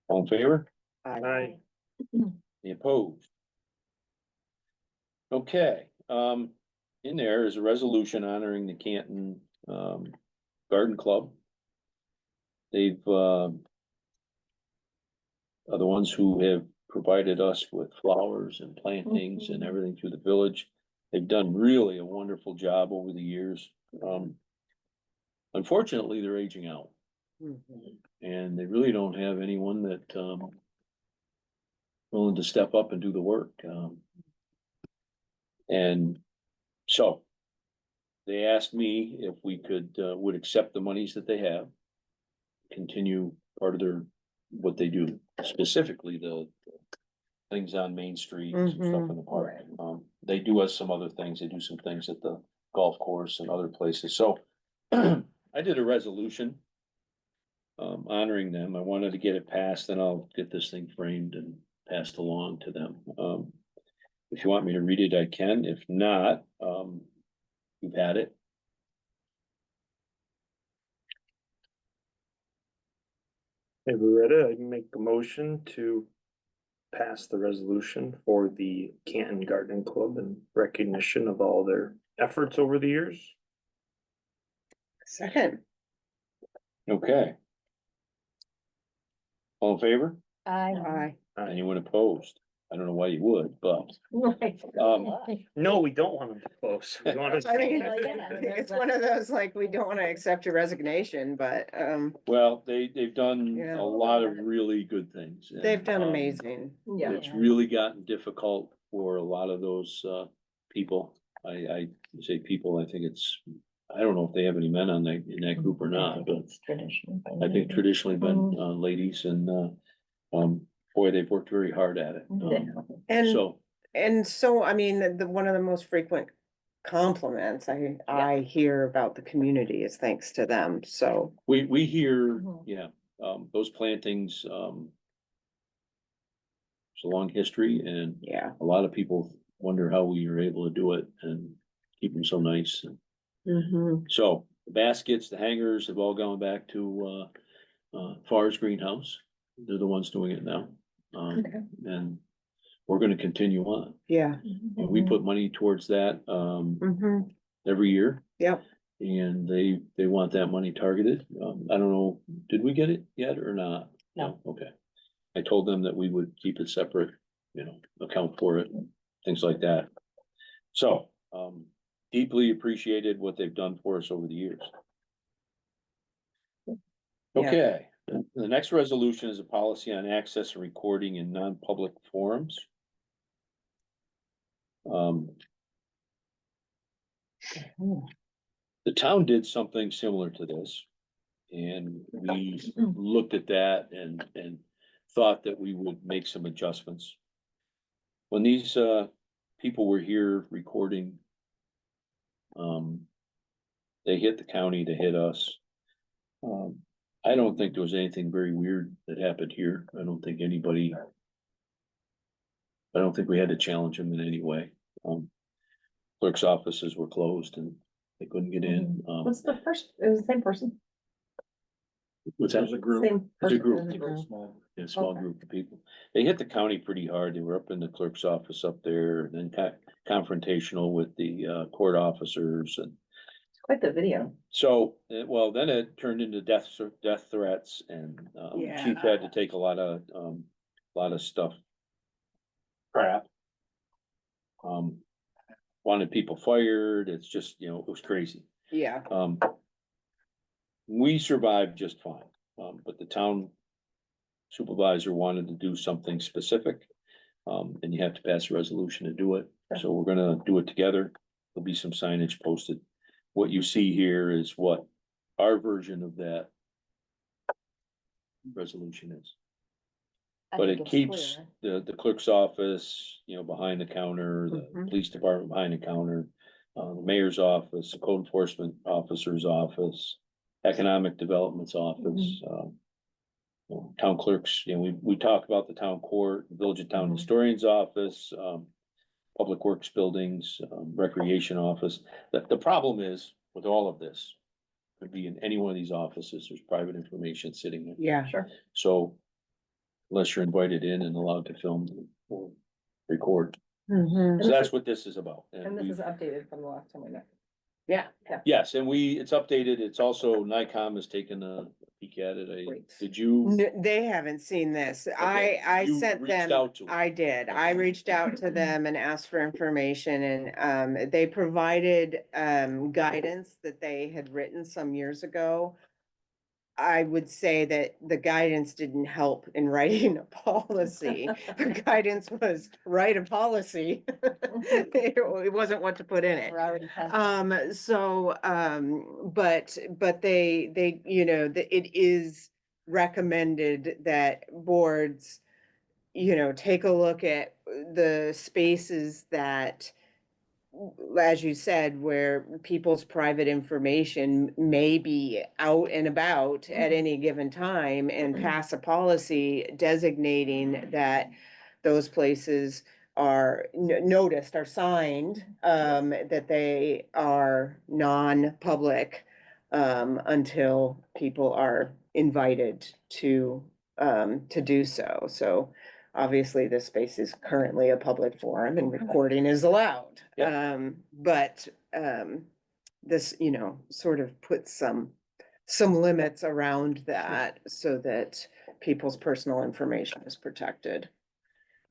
All in favor?
Aye.
Any opposed? Okay, in there is a resolution honoring the Canton Garden Club. They've are the ones who have provided us with flowers and plantings and everything through the village. They've done really a wonderful job over the years. Unfortunately, they're aging out
Mhm.
and they really don't have anyone that willing to step up and do the work. And so they asked me if we would accept the monies that they have, continue part of what they do, specifically the things on Main Street and some stuff in the park. They do us some other things. They do some things at the golf course and other places. So I did a resolution honoring them. I wanted to get it passed, and I'll get this thing framed and passed along to them. If you want me to read it, I can. If not, you've had it.
Have you read it? I can make a motion to pass the resolution for the Canton Garden Club in recognition of all their efforts over the years.
Second,
Okay. All in favor?
aye.
Anyone opposed? I don't know why you would, but,
No, we don't want them to close. We want
I mean,
Well, yeah.
it's one of those, like, we don't wanna accept your resignation, but,
well, they've done
Yeah.
a lot of really good things. and,
they've done
um,
amazing.
Yeah.
It's really gotten difficult for a lot of those, people. I say people, I think it's, I don't know if they have any men on that, in that group or not, but
It's traditional.
I think traditionally been, ladies and, boy, they've worked very hard at it.
And,
So,
so, I mean, one of the most frequent compliments I hear about the community is thanks to them, so.
we hear,
Mhm.
yeah, those plantings, it's a long history, and
Yeah.
a lot of people wonder how we are able to do it and keep them so nice. So the baskets, the hangers have all gone back to, Farr's Greenhouse. They're the ones doing it now.
Okay.
And we're gonna continue on.
Yeah.
And we put money towards that, every year.
Yep.
And they want that money targeted. I don't know, did we get it yet or not?
No.
Okay. I told them that we would keep it separate, account for it, things like that. So, deeply appreciated what they've done for us over the years.
Yeah.
Okay, the next resolution is a policy on access and recording in non-public forums. The town did something similar to this. And we looked at that and thought that we would make some adjustments. When these, people were here recording, they hit the county, they hit us. I don't think there was anything very weird that happened here. I don't think we had to challenge them in any way. Clerk's offices were closed and they couldn't get in.
What's the first, it was the same person?
What's that?
There's a group.
Same
It's a
person.
group.
It's real small.
Yeah, a small
Okay.
group of people. They hit the county pretty hard. They were up in the clerk's office up there, and then confrontational with the court officers, and
It's quite the video.
so, well, then it turned into death threats, and chief had to take a lot of stuff. Crap. Wanted people fired. It's just, it was crazy.
Yeah.
We survived just fine, but the town supervisor wanted to do something specific. And you have to pass a resolution to do it, so we're gonna do it together. There'll be some signage posted. What you see here is what our version of that resolution is.
I
But
think
it
it's
keeps
clear.
the clerk's office, behind the counter, the
Mhm.
police department behind the counter, the mayor's office, the code enforcement officer's office, economic development's office, town clerks, we talk about the town court, village of town
Mhm.
historian's office, public works buildings, recreation office. The problem is with all of this, could be in any one of these offices, there's private information sitting there.
Yeah.
Sure.
So unless you're invited in and allowed to film or record.
Mhm.
So that's what this is about.
And this
we-
is updated from the last time we met.
Yeah.
Yes, and it's updated. It's also NICOM has taken a peek at it.
Great.
Did you?
They haven't seen this.
Okay,
I
you
sent
reached
them,
out to 'em.
I did. I reached out to them and asked for information and, they provided, guidance that they had written some years ago. I would say that the guidance didn't help in writing a policy. The guidance was write a policy. It wasn't what to put in it.
We're already past.
But they, it is recommended that boards, take a look at the spaces that as you said, where people's private information may be out and about at any given time, and pass a policy designating that those places are noticed, are signed, that they are non-public, until people are invited to do so. So obviously, this space is currently a public forum and recording is allowed. But this, sort of puts some limits around that so that people's personal information is protected.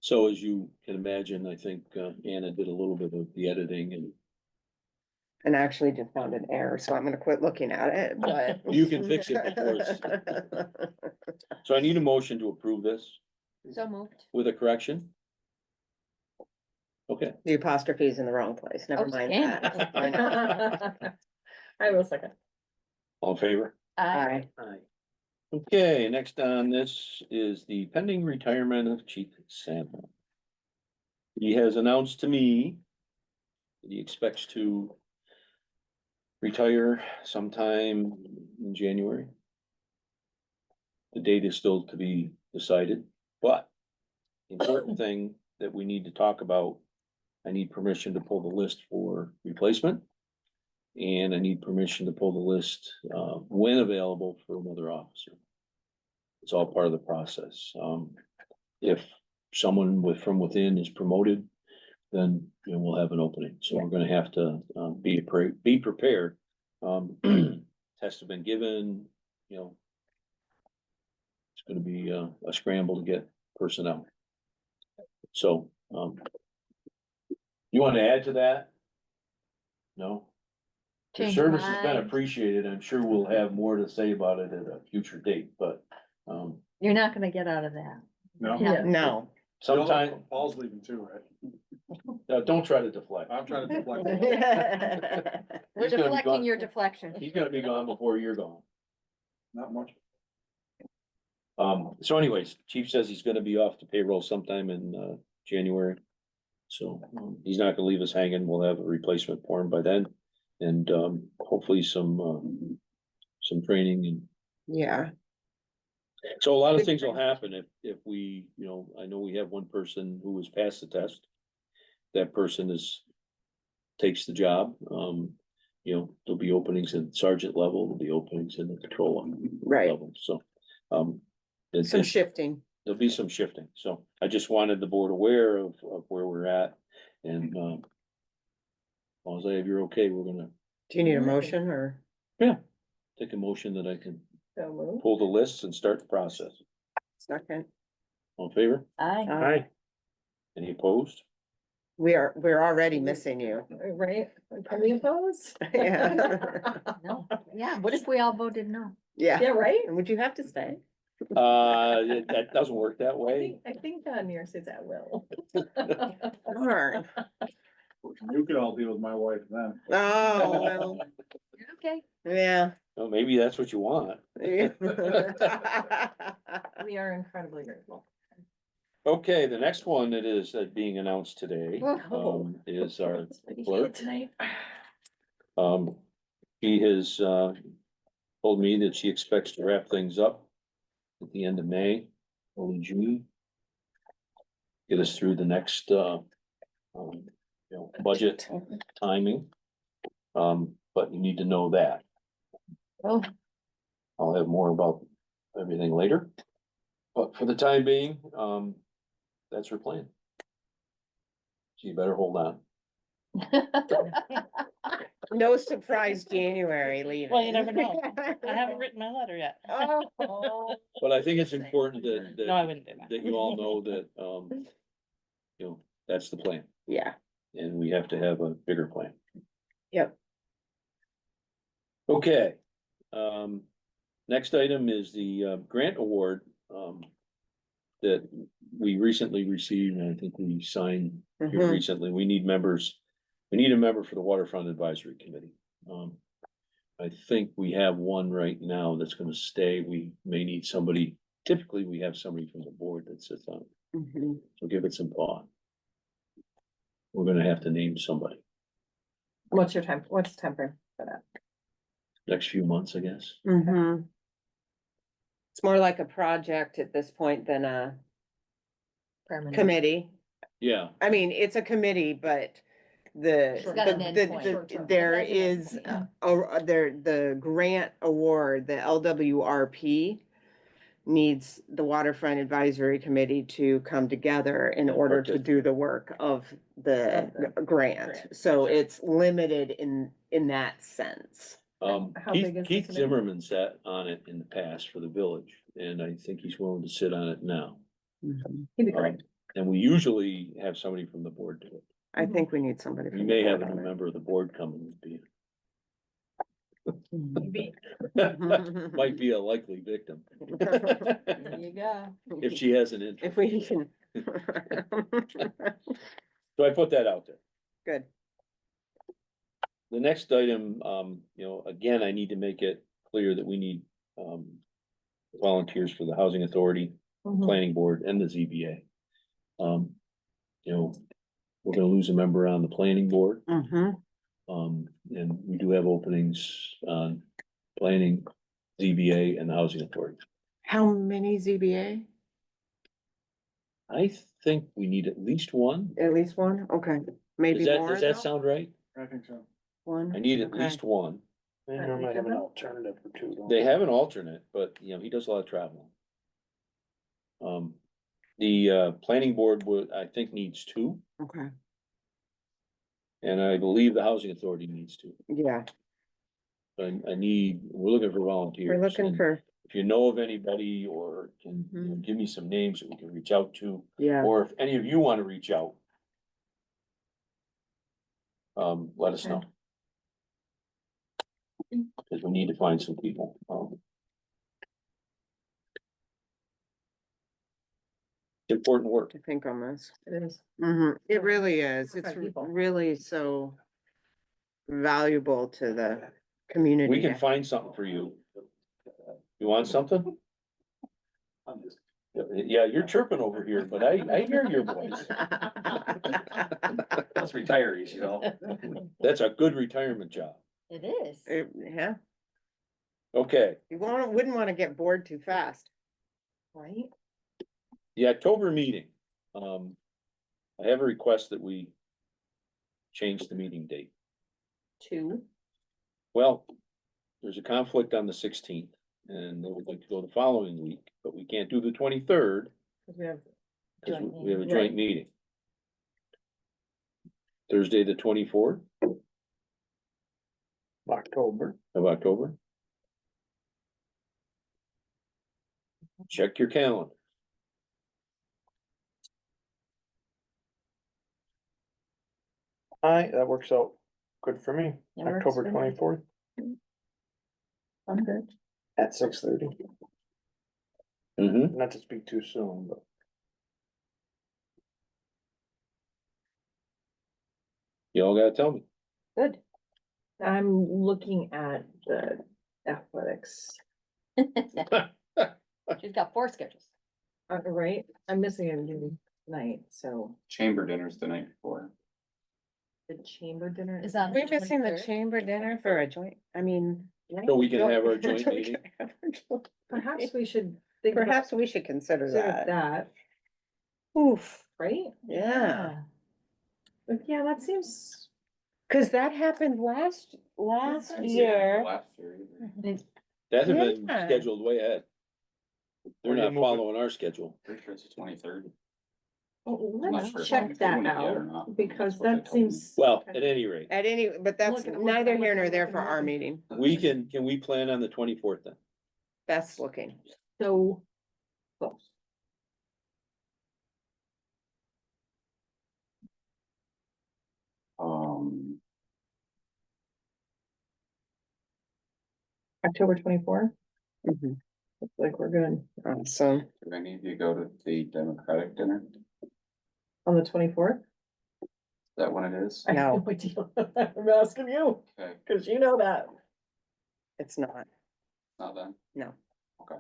So as you can imagine, I think Anna did a little bit of the editing, and
And I actually just found an error, so I'm gonna quit looking at it, but.
You can fix it before it's- so I need a motion to approve this
So moved.
with a correction. Okay,
The apostrophe is in the wrong place, never
Oh,
mind
damn.
that. I know.
I will second.
all in favor?
I,
Aye.
Okay, next on this is the pending retirement of Chief Sam. He has announced to me that he expects to retire sometime in January. The date is still to be decided, but the important thing that we need to talk about, I need permission to pull the list for replacement. And I need permission to pull the list, when available, for another officer. It's all part of the process. If someone from within is promoted, then, we'll have an opening. So we're gonna have to, be prepared. Tests have been given, it's gonna be a scramble to get personnel. So, you wanna add to that? No? Your
Change
service has been
mind.
appreciated. I'm sure we'll have more to say about it at a future date, but,
you're not gonna get out of that.
No?
Yeah.
No.
sometime,
Paul's leaving too, right?
don't try to deflect.
I'm trying to deflect.
We're
He's gonna be
deflecting
gone.
your deflection.
He's gonna be gone before you're gone.
Not much.
So anyways, chief says he's gonna be off the payroll sometime in, January. So, he's not gonna leave us hanging. We'll have a replacement for him by then. And, hopefully some training and,
Yeah,
so a lot of things will happen if we, I know we have one person who has passed the test. That person takes the job, there'll be openings at sergeant level, there'll be openings in the patrol
right.
level, so.
Some shifting.
There'll be some shifting, so I just wanted the board aware of where we're at, and, as long as I have your okay, we're gonna
Do you need a motion or?
take a motion that I can
So moved.
pull the lists and start the process.
Second.
All in favor?
I,
Aye.
Any opposed?
We're already missing you.
Right? Can we oppose?
Yeah.
no, yeah, what if we all voted no?
Yeah.
Yeah, right?
And would you have to stay?
That doesn't work that way.
I think New York State's at will.
Darn.
You could all be with my wife then.
Oh, well,
Okay.
yeah.
Well, maybe that's what you want.
We are incredibly grateful.
Okay, the next one that is being announced today,
Whoa.
is our
It's pretty
clerk.
heated tonight.
He has, told me that she expects to wrap things up at the end of May, early June. Get us through the next, budget timing. But you need to know that.
Oh,
I'll have more about everything later. But for the time being, that's her plan. So you better hold on.
No surprise January leaving.
Well, you never know. I haven't written my letter yet.
Oh.
But I think it's important that,
No, I wouldn't do that.
that you all know that, that's the plan,
Yeah,
and we have to have a bigger plan.
yep.
Okay, next item is the, grant award, that we recently received, and I think we signed here
Mhm.
recently. We need members. We need a member for the Waterfront Advisory Committee. I think we have one right now that's gonna stay. We may need somebody. Typically, we have somebody from the board that sits on it,
Mhm.
so give it some thought. We're gonna have to name somebody.
What's the time frame for that?
next few months, I guess.
Mm-hmm. It's more like a project at this point than a
Permanent.
committee.
Yeah,
I mean, it's a committee, but the,
It's
got an endpoint.
Short-term.
there
It has an
is,
endpoint.
the grant award, the LWRP needs the Waterfront Advisory Committee to come together in
And
order to do
participate.
the work of the
Of the
grant.
grant.
So it's limited in that sense.
How
Keith,
big is the
Keith
committee?
Zimmerman sat on it in the past for the village, and I think he's willing to sit on it now.
He'd be
Um,
great.
And we usually have somebody from the board do it.
I think we need somebody.
We
from
may
the
have
board
a new
on it.
member of the board coming to be,
Maybe.
might be a likely victim.
There you go.
If she has an interest.
If we can.
So I put that out there.
Good.
The next item, again, I need to make it clear that we need, volunteers for the housing authority,
Mhm.
planning board and the ZBA. We're gonna lose a member on the planning board,
Mhm.
and we do have openings on planning, ZBA and the housing authority.
How many ZBA?
I think we need at least one.
At least one? Okay, maybe more
Does that
though?
sound right?
I think so.
One?
I need at
Okay.
least one.
They normally have an alternative or two. don't
They have an alternate, but he does a lot of traveling. The planning board would, I think, needs two,
Okay,
and I believe the housing authority needs two.
yeah,
We're looking for volunteers.
we're looking
and
for,
If you know of anybody or can,
Mhm.
give me some names that we can reach out to,
yeah,
or if any of you wanna reach out. Let us know. Cause we need to find some people. Important work.
to think on this.
It is.
It really is. It's
Five people.
really so valuable to the community.
We can find something for you. You want something? Yeah, you're chirping over here, but I hear your voice.
Us retirees, you know.
That's a good retirement job.
It is.
Yeah,
Okay,
wouldn't wanna get bored too fast.
Right?
the October meeting. I have a request that we change the meeting date.
Two.
Well, there's a conflict on the 16th, and they would like to go the following week, but we can't do the 23rd.
Cause we have,
Because
Joint
we have a
meeting,
joint
right.
meeting. Thursday, the 24th
October.
of October. Check your calendar.
That works out good for me.
It works
October
for me.
24th
I'm good.
at 6:30.
Mm-hmm.
Not to speak too soon, but
Y'all gotta tell me.
Good.
I'm looking at the athletics,
She's got 4 schedules.
right? I'm missing a meeting tonight, so
Chamber dinners the night before.
the chamber dinner.
Is on
We're
the
missing the
23rd.
chamber dinner for a joint, I mean.
So we can have our joint
So we
meeting.
can have our joint
Perhaps
meeting.
we should think about
Perhaps we should consider that.
that,
Oof,
right?
yeah,
But yeah, that seems,
cause that happened last year.
Last year. either.
That had been
Yeah.
scheduled way ahead. They're
Or they
not
move it.
following our schedule.
Pretty sure it's the 23rd.
oh,
I'm not
let's
sure if
check
I'm
that
doing it yet or
out,
not.
because
That's what they
that
told me.
seems.
Well, at any rate,
At any, but that's
Look,
neither
look,
here nor
look,
there
look,
for our
look.
meeting.
can we plan on the 24th then?
Best looking.
So close.
Um,
October 24th.
Mhm.
Looks like we're good.
Awesome.
do any of you go to the Democratic dinner? Is
On the 24th?
that when it is?
I have
No.
no idea. I'm asking you,
Okay,
cause you know that.
It's not,
not then,
no.
okay.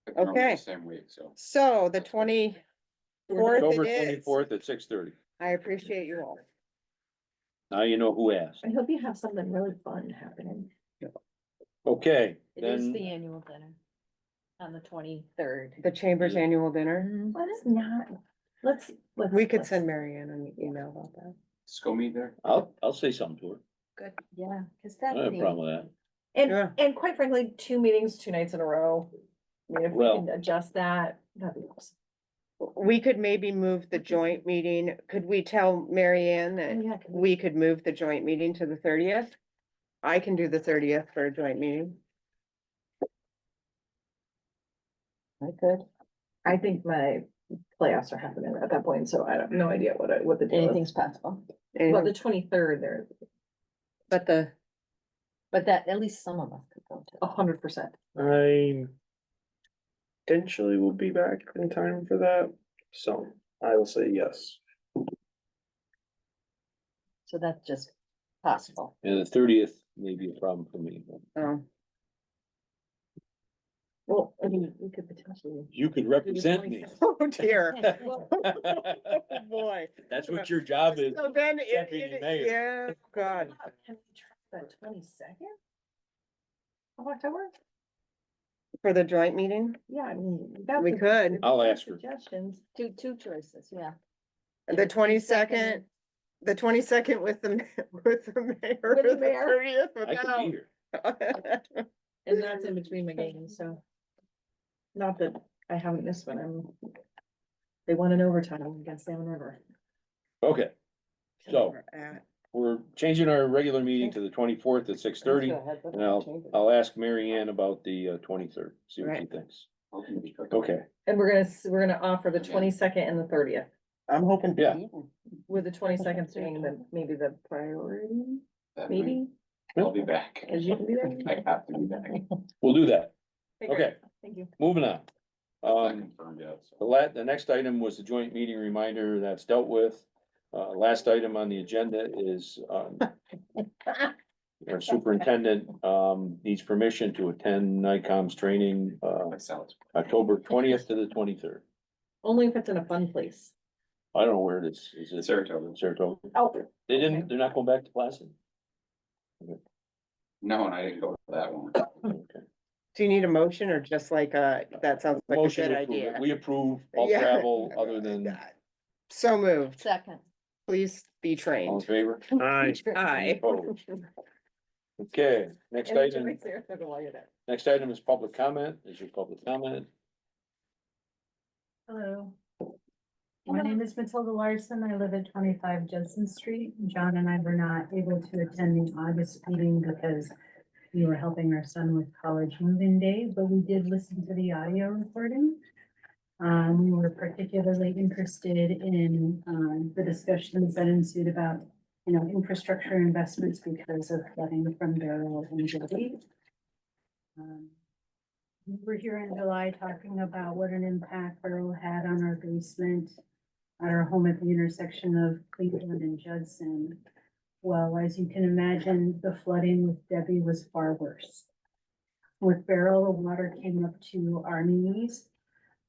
But they're only the
Okay.
Same week, so.
So the 24th
October
it is.
24th at 6:30.
I appreciate you all.
Now you know who asked.
I hope you have something really fun happening.
Okay,
It is the
then,
annual dinner on the 23rd.
The Chamber's annual dinner.
Let's not, let's.
We could
let's-
send Mary Ann an email about that.
Just go meet there.
I'll say something to her.
Good, yeah, cause
I
that.
don't have a problem with that.
Yeah.
And quite frankly, 2 meetings, 2 nights in a row. I mean, if we
Well-
can adjust that, that'd be awesome.
We could maybe move the joint meeting. Could we tell Mary Ann
Oh,
that
yeah, can
we could move the joint meeting to the 30th? I can do the 30th for a joint meeting.
I could.
I think my playoffs are happening at that point, so I have no idea what the deal is.
Anything's possible,
Well, the 23rd, there,
But the,
but that, at least some of us could go to.
100%.
I potentially will be back in time for that, so I will say yes.
So that's just possible.
And the 30th may be a problem for me, but
oh,
Well, I mean, we could potentially.
you could represent me.
oh dear.
Well,
Oh, boy.
That's what your job is.
So then,
Deputy mayor.
yeah, God.
Can we try the 22nd of October?
For the joint meeting,
Yeah, I mean. that's
We
a-
could.
if
I'll
you have
ask her.
Suggestions.
Two choices, yeah.
the 22nd, the 22nd with the, with the mayor,
With the
the
mayor.
30th
I could be
without.
here.
And that's in between my games, so. Not that I haven't missed one, they won in overtime against Salmon River.
Okay, so we're changing our regular meeting to the 24th at 6:30. And I'll ask Mary Ann about the 23rd, see what she
Right.
thinks.
Okay.
Okay,
And we're gonna offer the 22nd and the 30th,
I'm hoping.
Yeah.
with the 22nd being maybe the priority, maybe,
I'll be back.
as you can be there.
I have to be back.
we'll do that.
Okay,
Okay,
thank you.
moving on.
Not confirmed yet, so.
The next item was the joint meeting reminder that's dealt with. Last item on the agenda is, our superintendent, needs permission to attend NICOM's training,
Myself.
October 20th to the 23rd.
Only if it's in a fun place.
I don't know where it is. Is it
Saratoga.
Saratoga?
Oh.
They didn't, they're not going back to Placid?
No, and I didn't go to that one.
Okay.
Do you need a motion or just like, that sounds like a
Motion
good
to approve it.
idea?
We approve all
Yeah.
travel other than,
So moved.
Second.
Please be
all in
trained.
favor?
Aye.
Aye.
Opposed? Okay, next
And
item,
enjoy Saratoga while you're there.
next item is public comment. Is your public comment?
Hello. My name is Matilda Larson. I live at 25 Judson Street. John and I were not able to attend the August meeting because we were helping our son with college move-in day, but we did listen to the audio recording. We were particularly interested in the discussions that ensued about, infrastructure investments because of flooding from Beryl and Jersey. We were here in July talking about what an impact Beryl had on our basement at our home at the intersection of Cleveland and Judson. Well, as you can imagine, the flooding with Debbie was far worse. With Beryl, the water came up to our knees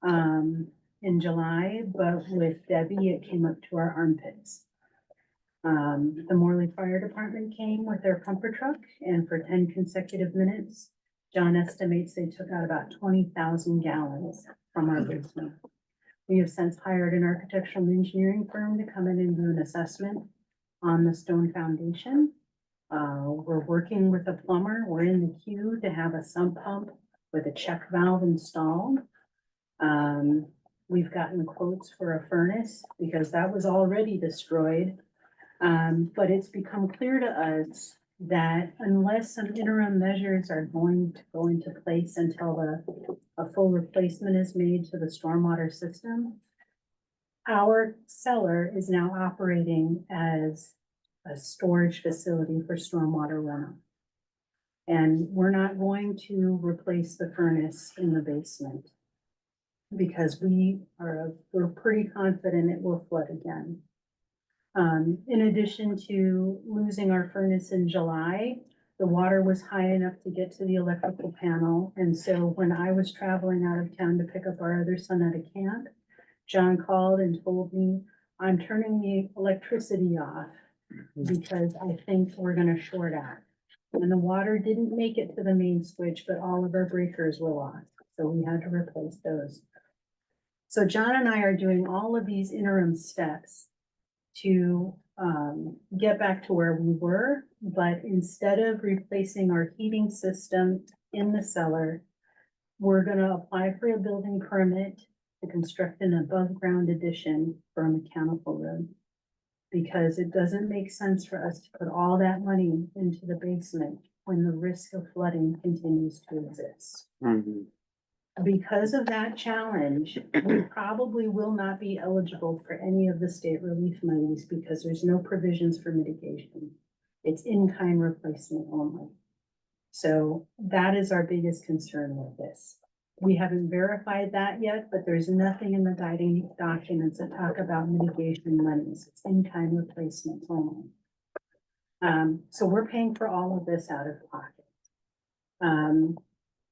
in July, but with Debbie, it came up to our armpits. The Morley Fire Department came with their pumper truck, and for 10 consecutive minutes, John estimates they took out about 20,000 gallons from our basement. We have since hired an architectural and engineering firm to come in and do an assessment on the stone foundation. We're working with a plumber. We're in the queue to have a sump pump with a check valve installed. We've gotten quotes for a furnace because that was already destroyed. But it's become clear to us that unless some interim measures are going to go into place until a full replacement is made to the stormwater system, our cellar is now operating as a storage facility for stormwater runoff. And we're not going to replace the furnace in the basement because we're pretty confident it will flood again. In addition to losing our furnace in July, the water was high enough to get to the electrical panel. And so when I was traveling out of town to pick up our other son at a camp, John called and told me, I'm turning the electricity off because I think we're gonna short out. And the water didn't make it to the main switch, but all of our breakers were lost, so we had to replace those. So John and I are doing all of these interim steps to get back to where we were, but instead of replacing our heating system in the cellar, we're gonna apply for a building permit to construct an above-ground addition for a mechanical room. Because it doesn't make sense for us to put all that money into the basement when the risk of flooding continues to exist. Because of that challenge, we probably will not be eligible for any of the state relief monies because there's no provisions for mitigation. It's in-kind replacement only. So that is our biggest concern with this. We haven't verified that yet, but there's nothing in the guiding documents that talk about mitigation monies. It's in-kind replacements only. So we're paying for all of this out of pocket.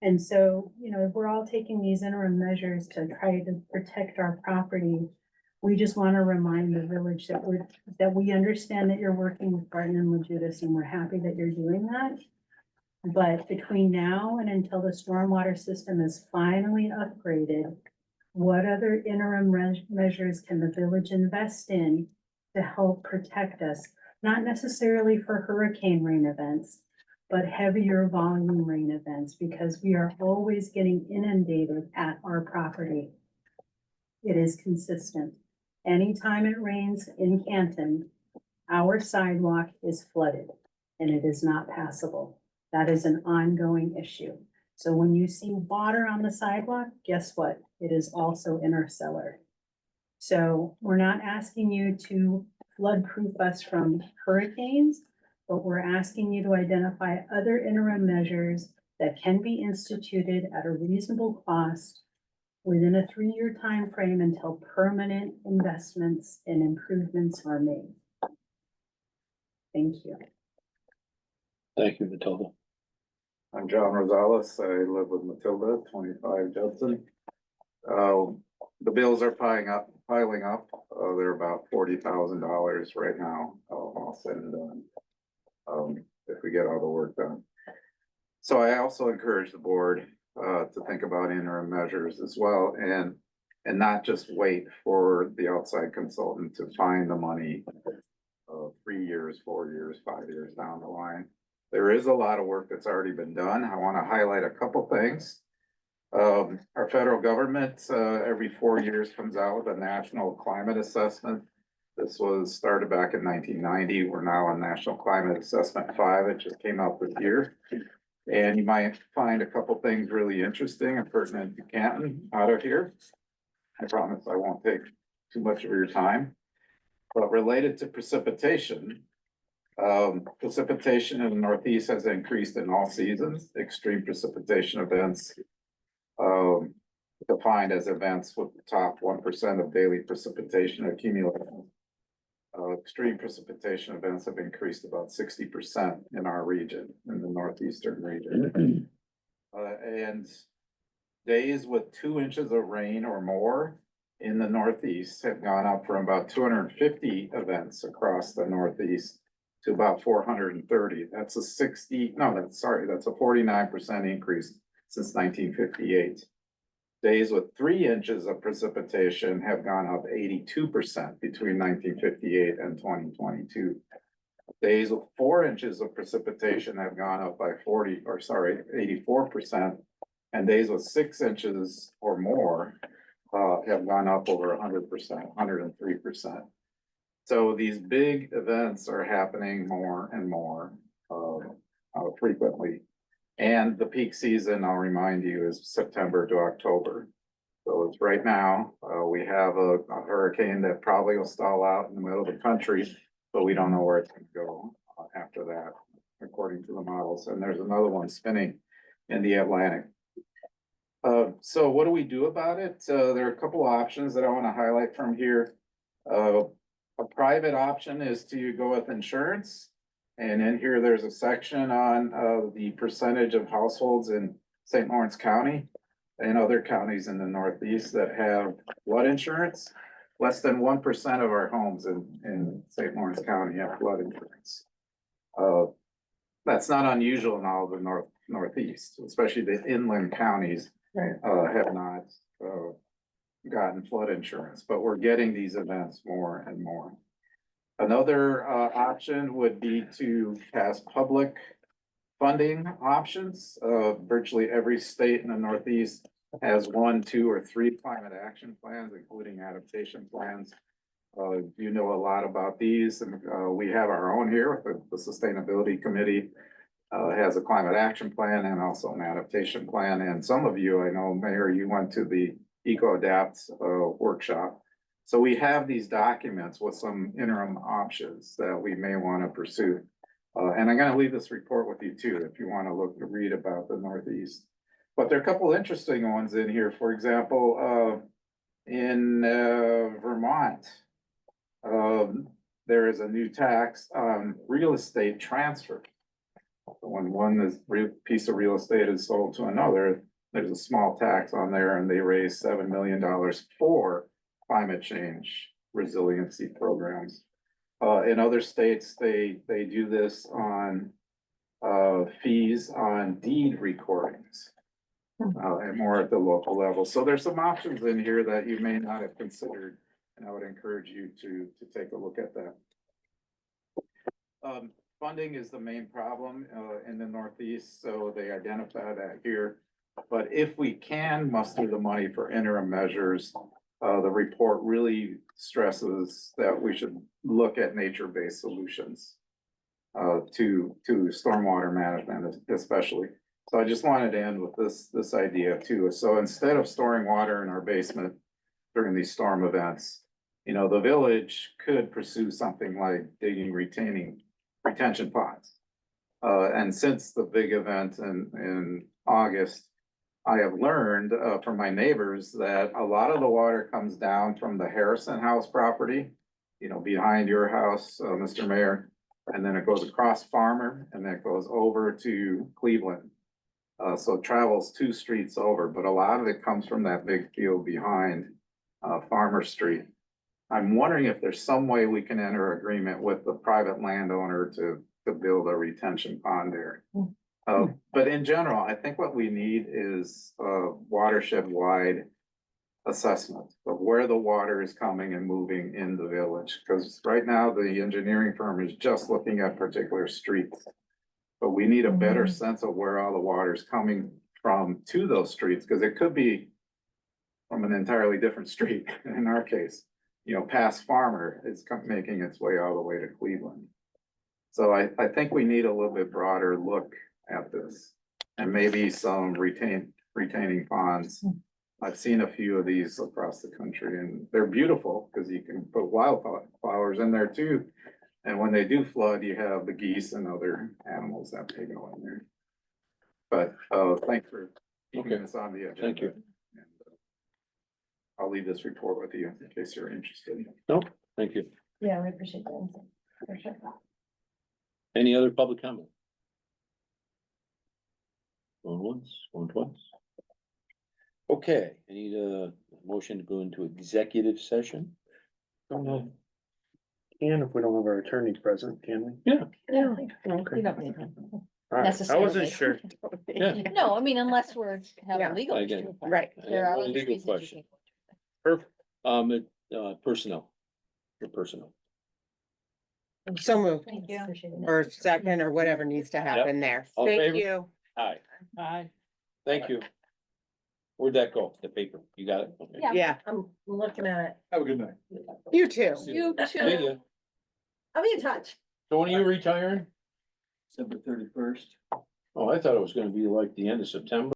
And so, you know, we're all taking these interim measures to try to protect our property. We just want to remind the village that we understand that you're working with Barton and Lejudas, and we're happy that you're doing that. But between now and until the stormwater system is finally upgraded, what other interim measures can the village invest in to help protect us? Not necessarily for hurricane rain events, but heavier volume rain events, because we are always getting inundated at our property. It is consistent. Anytime it rains in Canton, our sidewalk is flooded and it is not passable. That is an ongoing issue. So when you see water on the sidewalk, guess what? It is also in our cellar. So we're not asking you to flood-proof us from hurricanes, but we're asking you to identify other interim measures that can be instituted at a reasonable cost within a 3-year time frame until permanent investments and improvements are made. Thank you.
Thank you, Matilda.
I'm John Rosales. I live with Matilda, 25 Judson. The bills are piling up. They're about $40,000 right now. All said and done. If we get all the work done. So I also encourage the board to think about interim measures as well, and not just wait for the outside consultant to find the money 3 years, 4 years, 5 years down the line. There is a lot of work that's already been done. I want to highlight a couple things. Our federal government every 4 years comes out with a national climate assessment. This was started back in 1990. We're now on National Climate Assessment 5. It just came out this year. And you might find a couple things really interesting and pertinent to Canton out of here. I promise I won't take too much of your time. But related to precipitation, precipitation in the Northeast has increased in all seasons. Extreme precipitation events, defined as events with the top 1% of daily precipitation accumulation. Extreme precipitation events have increased about 60% in our region, in the northeastern region. And days with 2 inches of rain or more in the Northeast have gone up from about 250 events across the Northeast to about 430. That's a 49% increase since 1958. Days with 3 inches of precipitation have gone up 82% between 1958 and 2022. Days with 4 inches of precipitation have gone up by 84%. And days with 6 inches or more have gone up over 100%, 103%. So these big events are happening more and more frequently. And the peak season, I'll remind you, is September to October. So it's right now, we have a hurricane that probably will stall out in the middle of the country, but we don't know where it's going to go after that, according to the models. And there's another one spinning in the Atlantic. So what do we do about it? There are a couple of options that I want to highlight from here. A private option is to go with insurance. And in here, there's a section on the percentage of households in St. Lawrence County and other counties in the Northeast that have flood insurance. less than 1% of our homes in St. Lawrence County have flood insurance. That's not unusual in all the northeast, especially the inland counties.
Right.
Have not, gotten flood insurance, but we're getting these events more and more. Another, option would be to pass public funding options. Virtually every state in the Northeast has 1, 2, or 3 climate action plans, including adaptation plans. You know a lot about these, and we have our own here. The Sustainability Committee has a climate action plan and also an adaptation plan. And some of you, I know, Mayor, you went to the Eco Adapt workshop. So we have these documents with some interim options that we may want to pursue. And I'm going to leave this report with you too, if you want to read about the Northeast. But there are a couple interesting ones in here. For example, in Vermont, there is a new tax on real estate transfer. When one piece of real estate is sold to another, there's a small tax on there, and they raise $7 million for climate change resiliency programs. In other states, they do this on fees on deed recordings. And more at the local level. So there's some options in here that you may not have considered, and I would encourage you to take a look at that. Funding is the main problem in the Northeast, so they identify that here. But if we can muster the money for interim measures, the report really stresses that we should look at nature-based solutions to stormwater management especially. So I just wanted to end with this idea too. So instead of storing water in our basement during these storm events, you know, the village could pursue something like digging retention ponds. And since the big event in August, I have learned from my neighbors that a lot of the water comes down from the Harrison House property, you know, behind your house, Mr. Mayor, and then it goes across Farmer, and then it goes over to Cleveland. So it travels 2 streets over, but a lot of it comes from that big field behind Farmer Street. I'm wondering if there's some way we can enter agreement with the private landowner to build a retention pond there. But in general, I think what we need is a watershed-wide assessment of where the water is coming and moving in the village. Because right now, the engineering firm is just looking at particular streets. But we need a better sense of where all the water is coming from to those streets, because it could be from an entirely different street in our case. You know, past Farmer is making its way all the way to Cleveland. So I think we need a little bit broader look at this, and maybe some retaining ponds. I've seen a few of these across the country, and they're beautiful because you can put wildflowers in there too. And when they do flood, you have the geese and other animals that they go in there. But thanks for keeping this on the agenda.
Thank you.
And, I'll leave this report with you in case you're interested.
Thank you.
Yeah, we appreciate that. For sure.
Any other public comment? Going once, going twice. Okay, I need a motion to go into executive session.
Don't know. Can if we don't have our attorney present, can we?
Yeah.
Yeah.
Okay.
You don't need them.
All right, I wasn't sure.
Yeah.
No, I mean, unless we're
Yeah.
have a legal
I get
issue.
it.
Right.
There are
Only
other
legal
reasons you
question.
can't go
Perfect.
Personnel. For personnel.
So moved,
to. Thank you. Appreciate it.
or second, or whatever needs to happen there.
All in
Thank
favor?
you.
Aye,
Bye.
thank you. Where'd that go? The paper? You got it? Okay.
Yeah.
Yeah,
I'm looking at it.
Have a good night.
you too.
You
See
too.
ya.
I'll be in touch.
So when are you retiring?
December 31st.
Oh, I thought it was gonna be like the end of September.